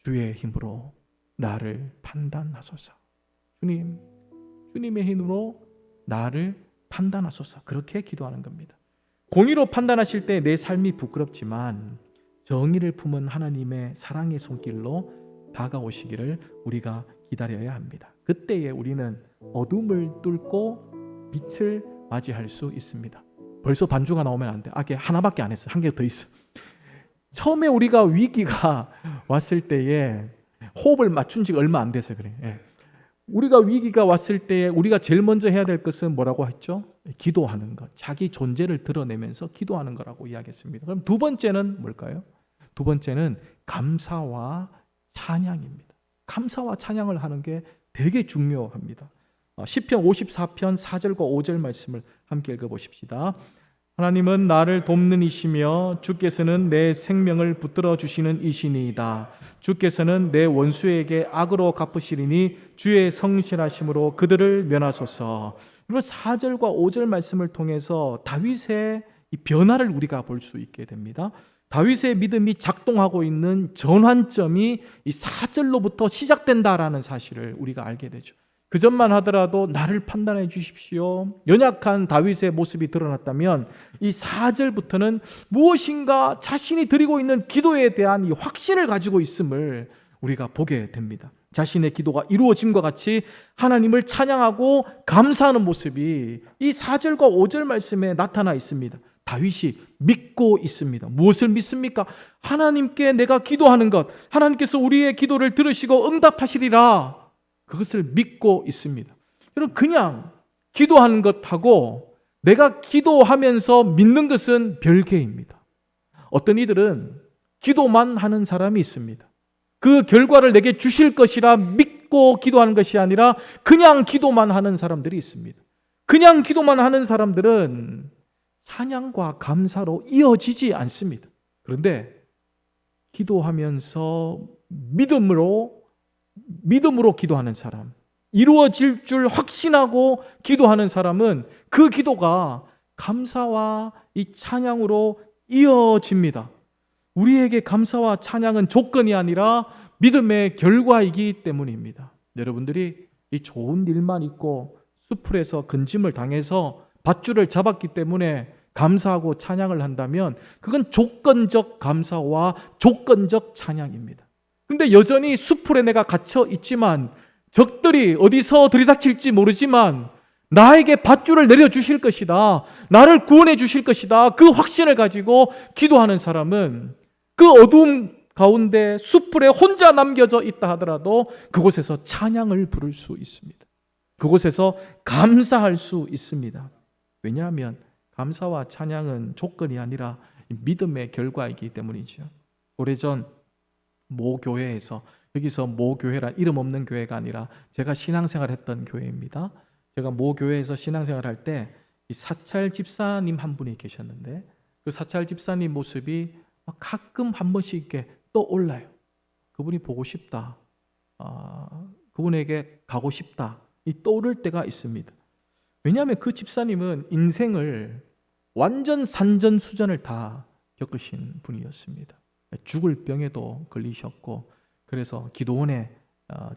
주의 힘으로 나를 판단하소서. 주님, 주님의 힘으로 나를 판단하소서. 그렇게 기도하는 겁니다. 공의로 판단하실 때 내 삶이 부끄럽지만 정의를 품은 하나님의 사랑의 손길로 다가오시기를 우리가 기다려야 합니다. 그때에 우리는 어둠을 뚫고 빛을 맞이할 수 있습니다. 벌써 반주가 나오면 안 돼. 걔 하나밖에 안 했어. 한 개 더 있어. 처음에 우리가 위기가 왔을 때에 호흡을 맞춘 지가 얼마 안 돼서 그래. 예. 우리가 위기가 왔을 때에 우리가 제일 먼저 해야 될 것은 뭐라고 했죠? 기도하는 것. 자기 존재를 드러내면서 기도하는 거라고 이야기했습니다. 그럼 두 번째는 뭘까요? 두 번째는 감사와 찬양입니다. 감사와 찬양을 하는 게 되게 중요합니다. 시편 54편 4절과 5절 말씀을 함께 읽어보십시다. 하나님은 나를 돕는 이시며 주께서는 내 생명을 붙들어 주시는 이시니이다. 주께서는 내 원수에게 악으로 갚으시리니 주의 성실하심으로 그들을 면하소서. 그리고 4절과 5절 말씀을 통해서 다윗의 이 변화를 우리가 볼 수 있게 됩니다. 다윗의 믿음이 작동하고 있는 전환점이 이 4절로부터 시작된다라는 사실을 우리가 알게 되죠. 그 전만 하더라도 나를 판단해 주십시오. 연약한 다윗의 모습이 드러났다면 이 4절부터는 무엇인가 자신이 드리고 있는 기도에 대한 이 확신을 가지고 있음을 우리가 보게 됩니다. 자신의 기도가 이루어짐과 같이 하나님을 찬양하고 감사하는 모습이 이 4절과 5절 말씀에 나타나 있습니다. 다윗이 믿고 있습니다. 무엇을 믿습니까? 하나님께 내가 기도하는 것, 하나님께서 우리의 기도를 들으시고 응답하시리라. 그것을 믿고 있습니다. 여러분, 그냥 기도하는 것하고 내가 기도하면서 믿는 것은 별개입니다. 어떤 이들은 기도만 하는 사람이 있습니다. 그 결과를 내게 주실 것이라 믿고 기도하는 것이 아니라 그냥 기도만 하는 사람들이 있습니다. 그냥 기도만 하는 사람들은 찬양과 감사로 이어지지 않습니다. 그런데 기도하면서 믿음으로 기도하는 사람, 이루어질 줄 확신하고 기도하는 사람은 그 기도가 감사와 이 찬양으로 이어집니다. 우리에게 감사와 찬양은 조건이 아니라 믿음의 결과이기 때문입니다. 여러분들이 이 좋은 일만 있고 수풀에서 근짐을 당해서 밧줄을 잡았기 때문에 감사하고 찬양을 한다면 그건 조건적 감사와 조건적 찬양입니다. 근데 여전히 수풀에 내가 갇혀 있지만 적들이 어디서 들이닥칠지 모르지만 나에게 밧줄을 내려주실 것이다. 나를 구원해 주실 것이다. 그 확신을 가지고 기도하는 사람은 그 어두움 가운데 수풀에 혼자 남겨져 있다 하더라도 그곳에서 찬양을 부를 수 있습니다. 그곳에서 감사할 수 있습니다. 왜냐하면 감사와 찬양은 조건이 아니라 믿음의 결과이기 때문이죠. 오래전 모 교회에서, 여기서 모 교회란 이름 없는 교회가 아니라 제가 신앙생활 했던 교회입니다. 제가 모 교회에서 신앙생활 할 때 이 사찰 집사님 한 분이 계셨는데 그 사찰 집사님 모습이 가끔 한 번씩 이렇게 떠올라요. 그분이 보고 싶다. 그분에게 가고 싶다. 이 떠오를 때가 있습니다. 왜냐하면 그 집사님은 인생을 완전 산전수전을 다 겪으신 분이었습니다. 죽을 병에도 걸리셨고, 그래서 기도원에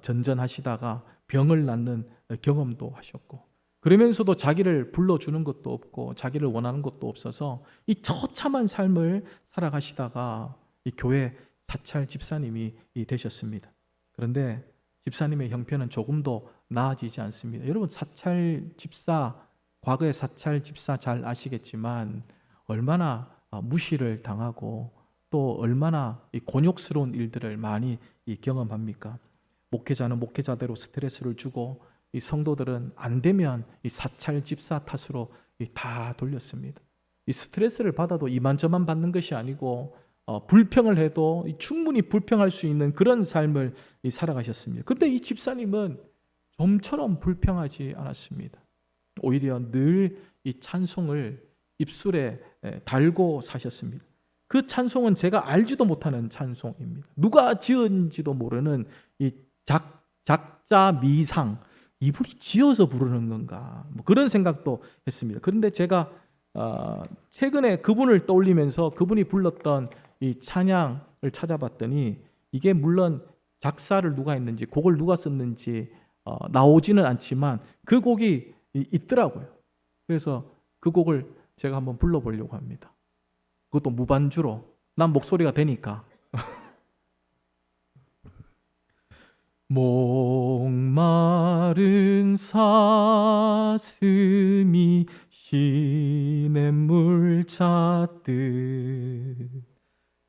전전하시다가 병을 낫는 경험도 하셨고, 그러면서도 자기를 불러주는 것도 없고 자기를 원하는 것도 없어서 이 처참한 삶을 살아가시다가 이 교회 사찰 집사님이 되셨습니다. 그런데 집사님의 형편은 조금도 나아지지 않습니다. 여러분, 사찰 집사, 과거의 사찰 집사 잘 아시겠지만 얼마나 무시를 당하고 또 얼마나 이 곤욕스러운 일들을 많이 경험합니까? 목회자는 목회자대로 스트레스를 주고 이 성도들은 안 되면 이 사찰 집사 탓으로 다 돌렸습니다. 이 스트레스를 받아도 이만저만 받는 것이 아니고 불평을 해도 충분히 불평할 수 있는 그런 삶을 살아가셨습니다. 그런데 이 집사님은 좀처럼 불평하지 않았습니다. 오히려 늘 이 찬송을 입술에 달고 사셨습니다. 그 찬송은 제가 알지도 못하는 찬송입니다. 누가 지은지도 모르는 이 작자 미상, 이분이 지어서 부르는 건가, 뭐 그런 생각도 했습니다. 그런데 제가 최근에 그분을 떠올리면서 그분이 불렀던 이 찬양을 찾아봤더니 이게 물론 작사를 누가 했는지 곡을 누가 썼는지 나오지는 않지만 그 곡이 있더라고요. 그래서 그 곡을 제가 한번 불러보려고 합니다. 그것도 무반주로. 난 목소리가 되니까. 목마른 사슴이 시냇물 찾듯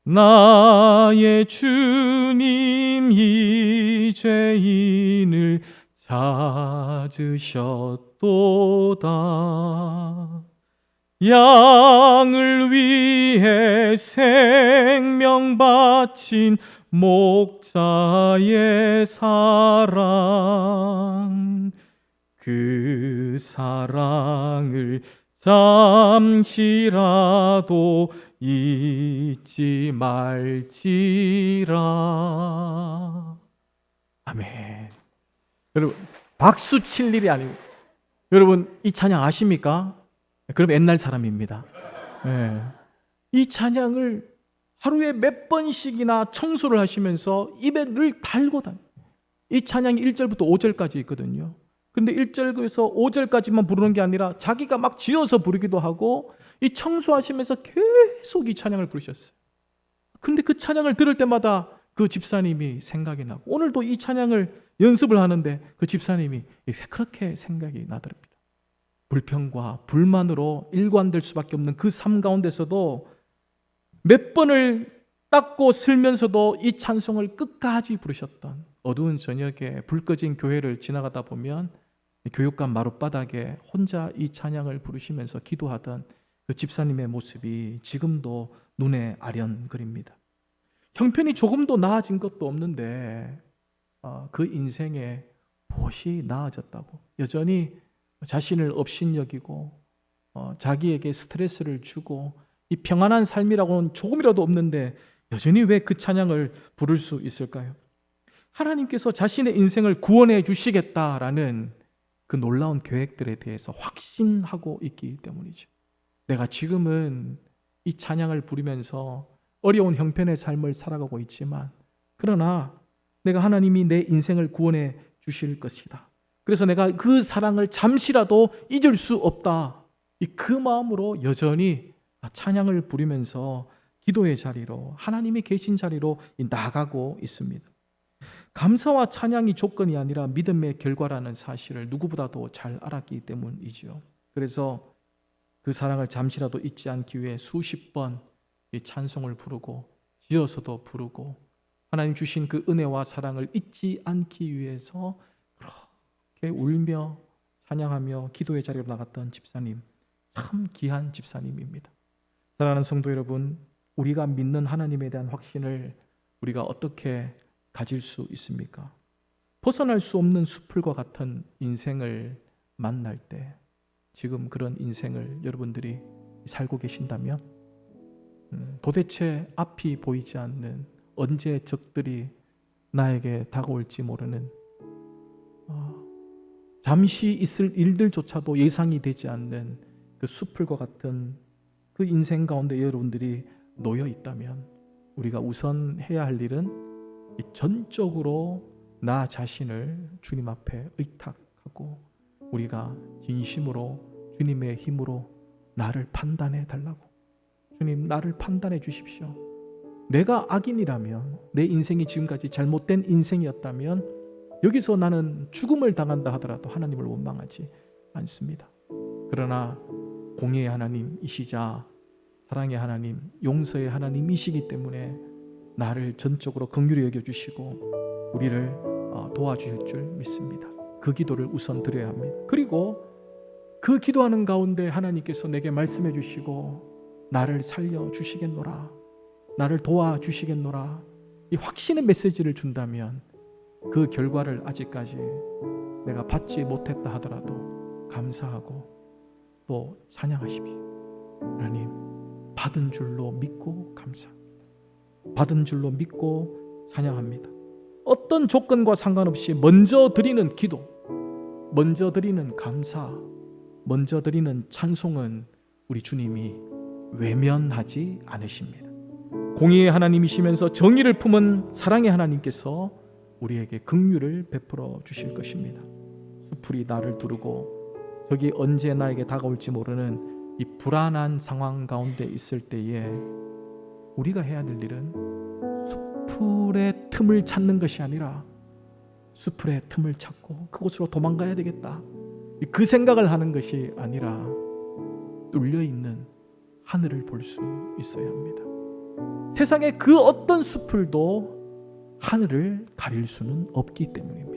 나의 주님 이 죄인을 찾으셨도다. 양을 위해 생명 바친 목자의 사랑, 그 사랑을 잠시라도 잊지 말지라. 아멘. 여러분, 박수 칠 일이 아니고, 여러분 이 찬양 아십니까? 그럼 옛날 사람입니다. 네. 이 찬양을 하루에 몇 번씩이나 청소를 하시면서 입에 늘 달고 다녀요. 이 찬양이 1절부터 5절까지 있거든요. 근데 1절에서 5절까지만 부르는 게 아니라 자기가 막 지어서 부르기도 하고 이 청소하시면서 계속 이 찬양을 부르셨어요. 근데 그 찬양을 들을 때마다 그 집사님이 생각이 나고, 오늘도 이 찬양을 연습을 하는데 그 집사님이 그렇게 생각이 나더랍니다. 불평과 불만으로 일관될 수밖에 없는 그 삶 가운데서도 몇 번을 닦고 슬면서도 이 찬송을 끝까지 부르셨던, 어두운 저녁에 불 꺼진 교회를 지나가다 보면 교육관 마룻바닥에 혼자 이 찬양을 부르시면서 기도하던 그 집사님의 모습이 지금도 눈에 아련거립니다. 형편이 조금도 나아진 것도 없는데 그 인생에 무엇이 나아졌다고 여전히 자신을 업신여기고 자기에게 스트레스를 주고 이 평안한 삶이라고는 조금이라도 없는데 여전히 왜 그 찬양을 부를 수 있을까요? 하나님께서 자신의 인생을 구원해 주시겠다라는 그 놀라운 계획들에 대해서 확신하고 있기 때문이죠. 내가 지금은 이 찬양을 부르면서 어려운 형편의 삶을 살아가고 있지만, 그러나 내가 하나님이 내 인생을 구원해 주실 것이다. 그래서 내가 그 사랑을 잠시라도 잊을 수 없다. 그 마음으로 여전히 찬양을 부르면서 기도의 자리로, 하나님이 계신 자리로 나아가고 있습니다. 감사와 찬양이 조건이 아니라 믿음의 결과라는 사실을 누구보다도 잘 알았기 때문이죠. 그래서 그 사랑을 잠시라도 잊지 않기 위해 수십 번 이 찬송을 부르고 지어서도 부르고 하나님 주신 그 은혜와 사랑을 잊지 않기 위해서 그렇게 울며 찬양하며 기도의 자리로 나갔던 집사님, 참 귀한 집사님입니다. 사랑하는 성도 여러분, 우리가 믿는 하나님에 대한 확신을 우리가 어떻게 가질 수 있습니까? 벗어날 수 없는 수풀과 같은 인생을 만날 때, 지금 그런 인생을 여러분들이 살고 계신다면 도대체 앞이 보이지 않는, 언제 적들이 나에게 다가올지 모르는 잠시 있을 일들조차도 예상이 되지 않는 그 숲풀과 같은 그 인생 가운데 여러분들이 놓여 있다면 우리가 우선 해야 할 일은 이 전적으로 나 자신을 주님 앞에 의탁하고 우리가 진심으로 주님의 힘으로 나를 판단해 달라고. 주님, 나를 판단해 주십시오. 내가 악인이라면, 내 인생이 지금까지 잘못된 인생이었다면 여기서 나는 죽음을 당한다 하더라도 하나님을 원망하지 않습니다. 그러나 공의의 하나님이시자 사랑의 하나님, 용서의 하나님이시기 때문에 나를 전적으로 긍휼히 여겨주시고 우리를 도와주실 줄 믿습니다. 그 기도를 우선 드려야 합니다. 그리고 그 기도하는 가운데 하나님께서 내게 말씀해 주시고 나를 살려주시겠노라, 나를 도와주시겠노라, 이 확신의 메시지를 준다면 그 결과를 아직까지 내가 받지 못했다 하더라도 감사하고 또 찬양하십시오. 하나님, 받은 줄로 믿고 감사합니다. 받은 줄로 믿고 찬양합니다. 어떤 조건과 상관없이 먼저 드리는 기도, 먼저 드리는 감사, 먼저 드리는 찬송은 우리 주님이 외면하지 않으십니다. 공의의 하나님이시면서 정의를 품은 사랑의 하나님께서 우리에게 긍휼을 베풀어 주실 것입니다. 수풀이 나를 두르고 적이 언제 나에게 다가올지 모르는 이 불안한 상황 가운데 있을 때에 우리가 해야 될 일은 수풀의 틈을 찾는 것이 아니라 수풀의 틈을 찾고 그곳으로 도망가야 되겠다, 그 생각을 하는 것이 아니라 뚫려있는 하늘을 볼 수 있어야 합니다. 세상의 그 어떤 수풀도 하늘을 가릴 수는 없기 때문입니다.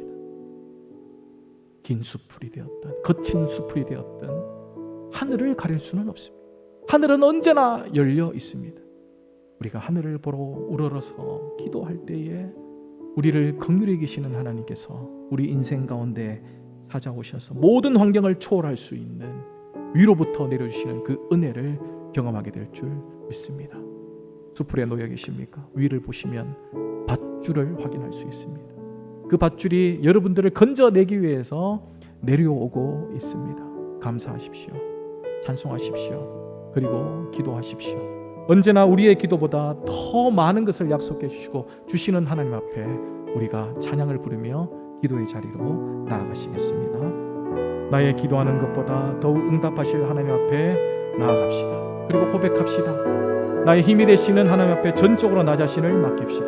긴 수풀이 되었든 거친 수풀이 되었든 하늘을 가릴 수는 없습니다. 하늘은 언제나 열려 있습니다. 우리가 하늘을 보러 우러러서 기도할 때에 우리를 긍휼히 여기시는 하나님께서 우리 인생 가운데 찾아오셔서 모든 환경을 초월할 수 있는 위로부터 내려주시는 그 은혜를 경험하게 될 줄 믿습니다. 수풀에 놓여 계십니까? 위를 보시면 밧줄을 확인할 수 있습니다. 그 밧줄이 여러분들을 건져내기 위해서 내려오고 있습니다. 감사하십시오. 찬송하십시오. 그리고 기도하십시오. 언제나 우리의 기도보다 더 많은 것을 약속해 주시고 주시는 하나님 앞에 우리가 찬양을 부르며 기도의 자리로 나아가시겠습니다. 나의 기도하는 것보다 더욱 응답하실 하나님 앞에 나아갑시다. 그리고 고백합시다. 나의 힘이 되시는 하나님 앞에 전적으로 나 자신을 맡깁시다.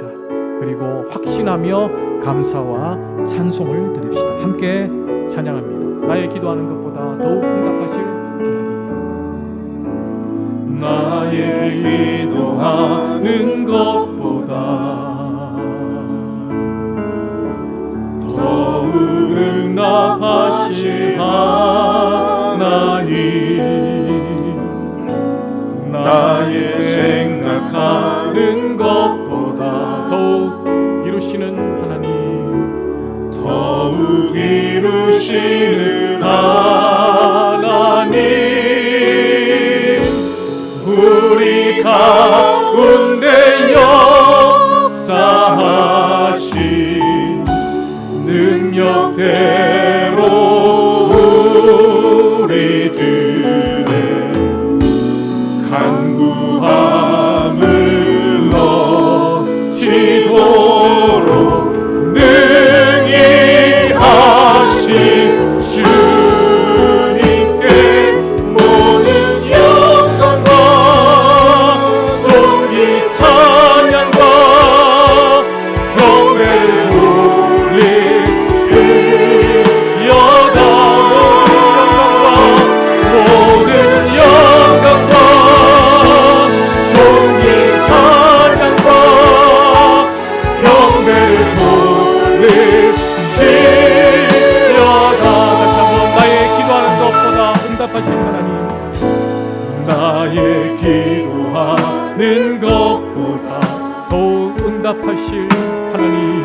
그리고 확신하며 감사와 찬송을 드립시다. 함께 찬양합니다. 나의 기도하는 것보다 더욱 응답하실 하나님, 나의 기도하는 것보다 더욱 응답하실 하나님, 나의 생각하는 것보다 더욱 이루시는 하나님, 더욱 이루시는 하나님, 우리 가운데 역사하신 능력대로 우리들의 간구함을 넘치도록 능히 하신 주님께 모든 영광과 존귀 찬양과 경배를 올리시려다. 모든 영광과 존귀 찬양과 경배를 올리시려다. 다시 한번 나의 기도하는 것보다 응답하신 하나님, 나의 기도하는 것보다 더욱 응답하실 하나님,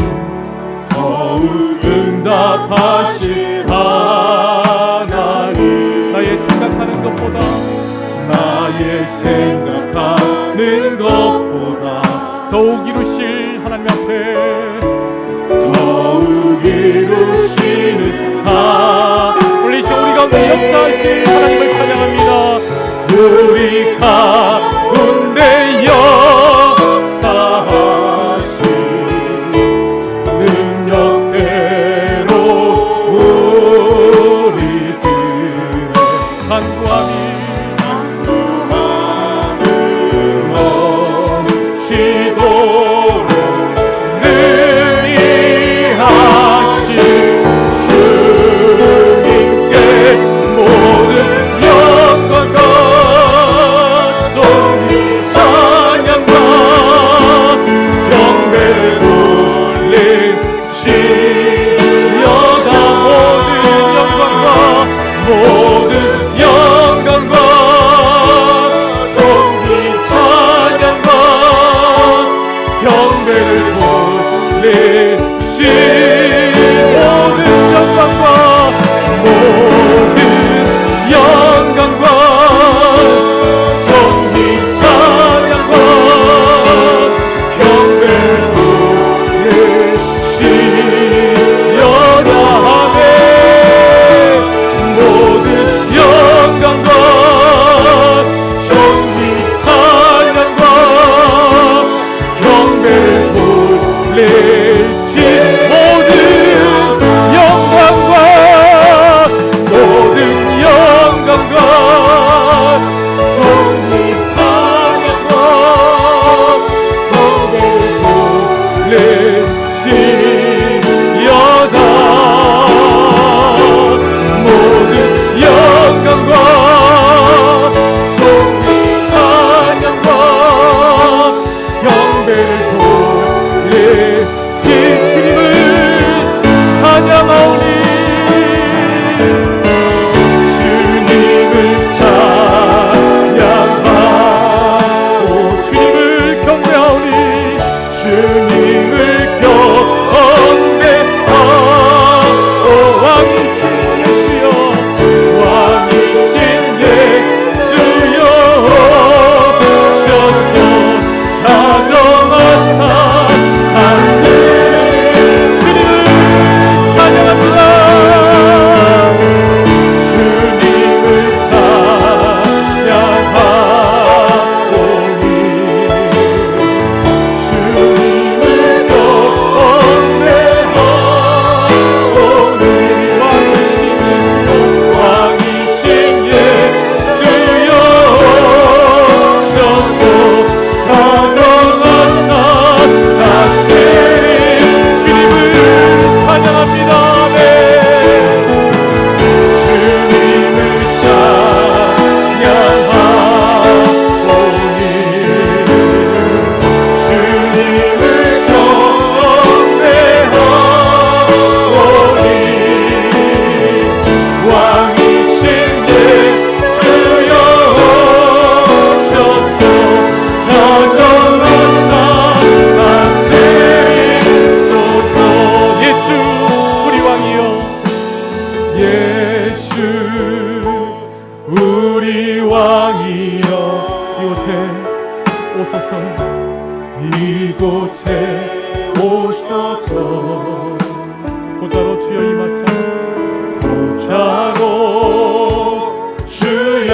더욱 응답하실 하나님, 나의 생각하는 것보다 나의 생각하는 것보다 더욱 이루실 하나님 앞에 더욱 이루시는 하나님, 하나님을 찬양합니다. 우리 가운데 역사하신 능력대로 우리들의 간구함이 넘치도록 능히 하신 주님께 모든 영광과颂이 찬양과 경배를 올릴지어다. 모든 영광과颂이 찬양과 경배를 올릴지. 모든 영광과 모든 영광과颂이 찬양과 경배를 올릴지어다. 아멘. 모든 영광과颂이 찬양과 경배를 올릴지. 모든 영광과颂이 찬양과 경배를 올릴지어다. 모든 영광과颂이 찬양과 경배를 올릴지. 주님을 찬양하오니 주님을 찬양하오. 주님을 경배하오니 주님을 경배하오. 왕이신 예수여 왕이신 예수여 오셔서 자정하사 다스리. 주님을 찬양합니다. 주님을 찬양하오니 주님을 경배하오니 왕이신 예수여 오셔서 자정하사 다스리. 주님을 찬양합니다. 아멘. 주님을 찬양하오니 주님을 경배하오니 왕이신 예수여 오셔서 자정하사 다스리소서. 예수 우리 왕이여 예수 우리 왕이여 이곳에 오소서. 이곳에 오셔서 보좌로 주여 임하사. 보좌로 주여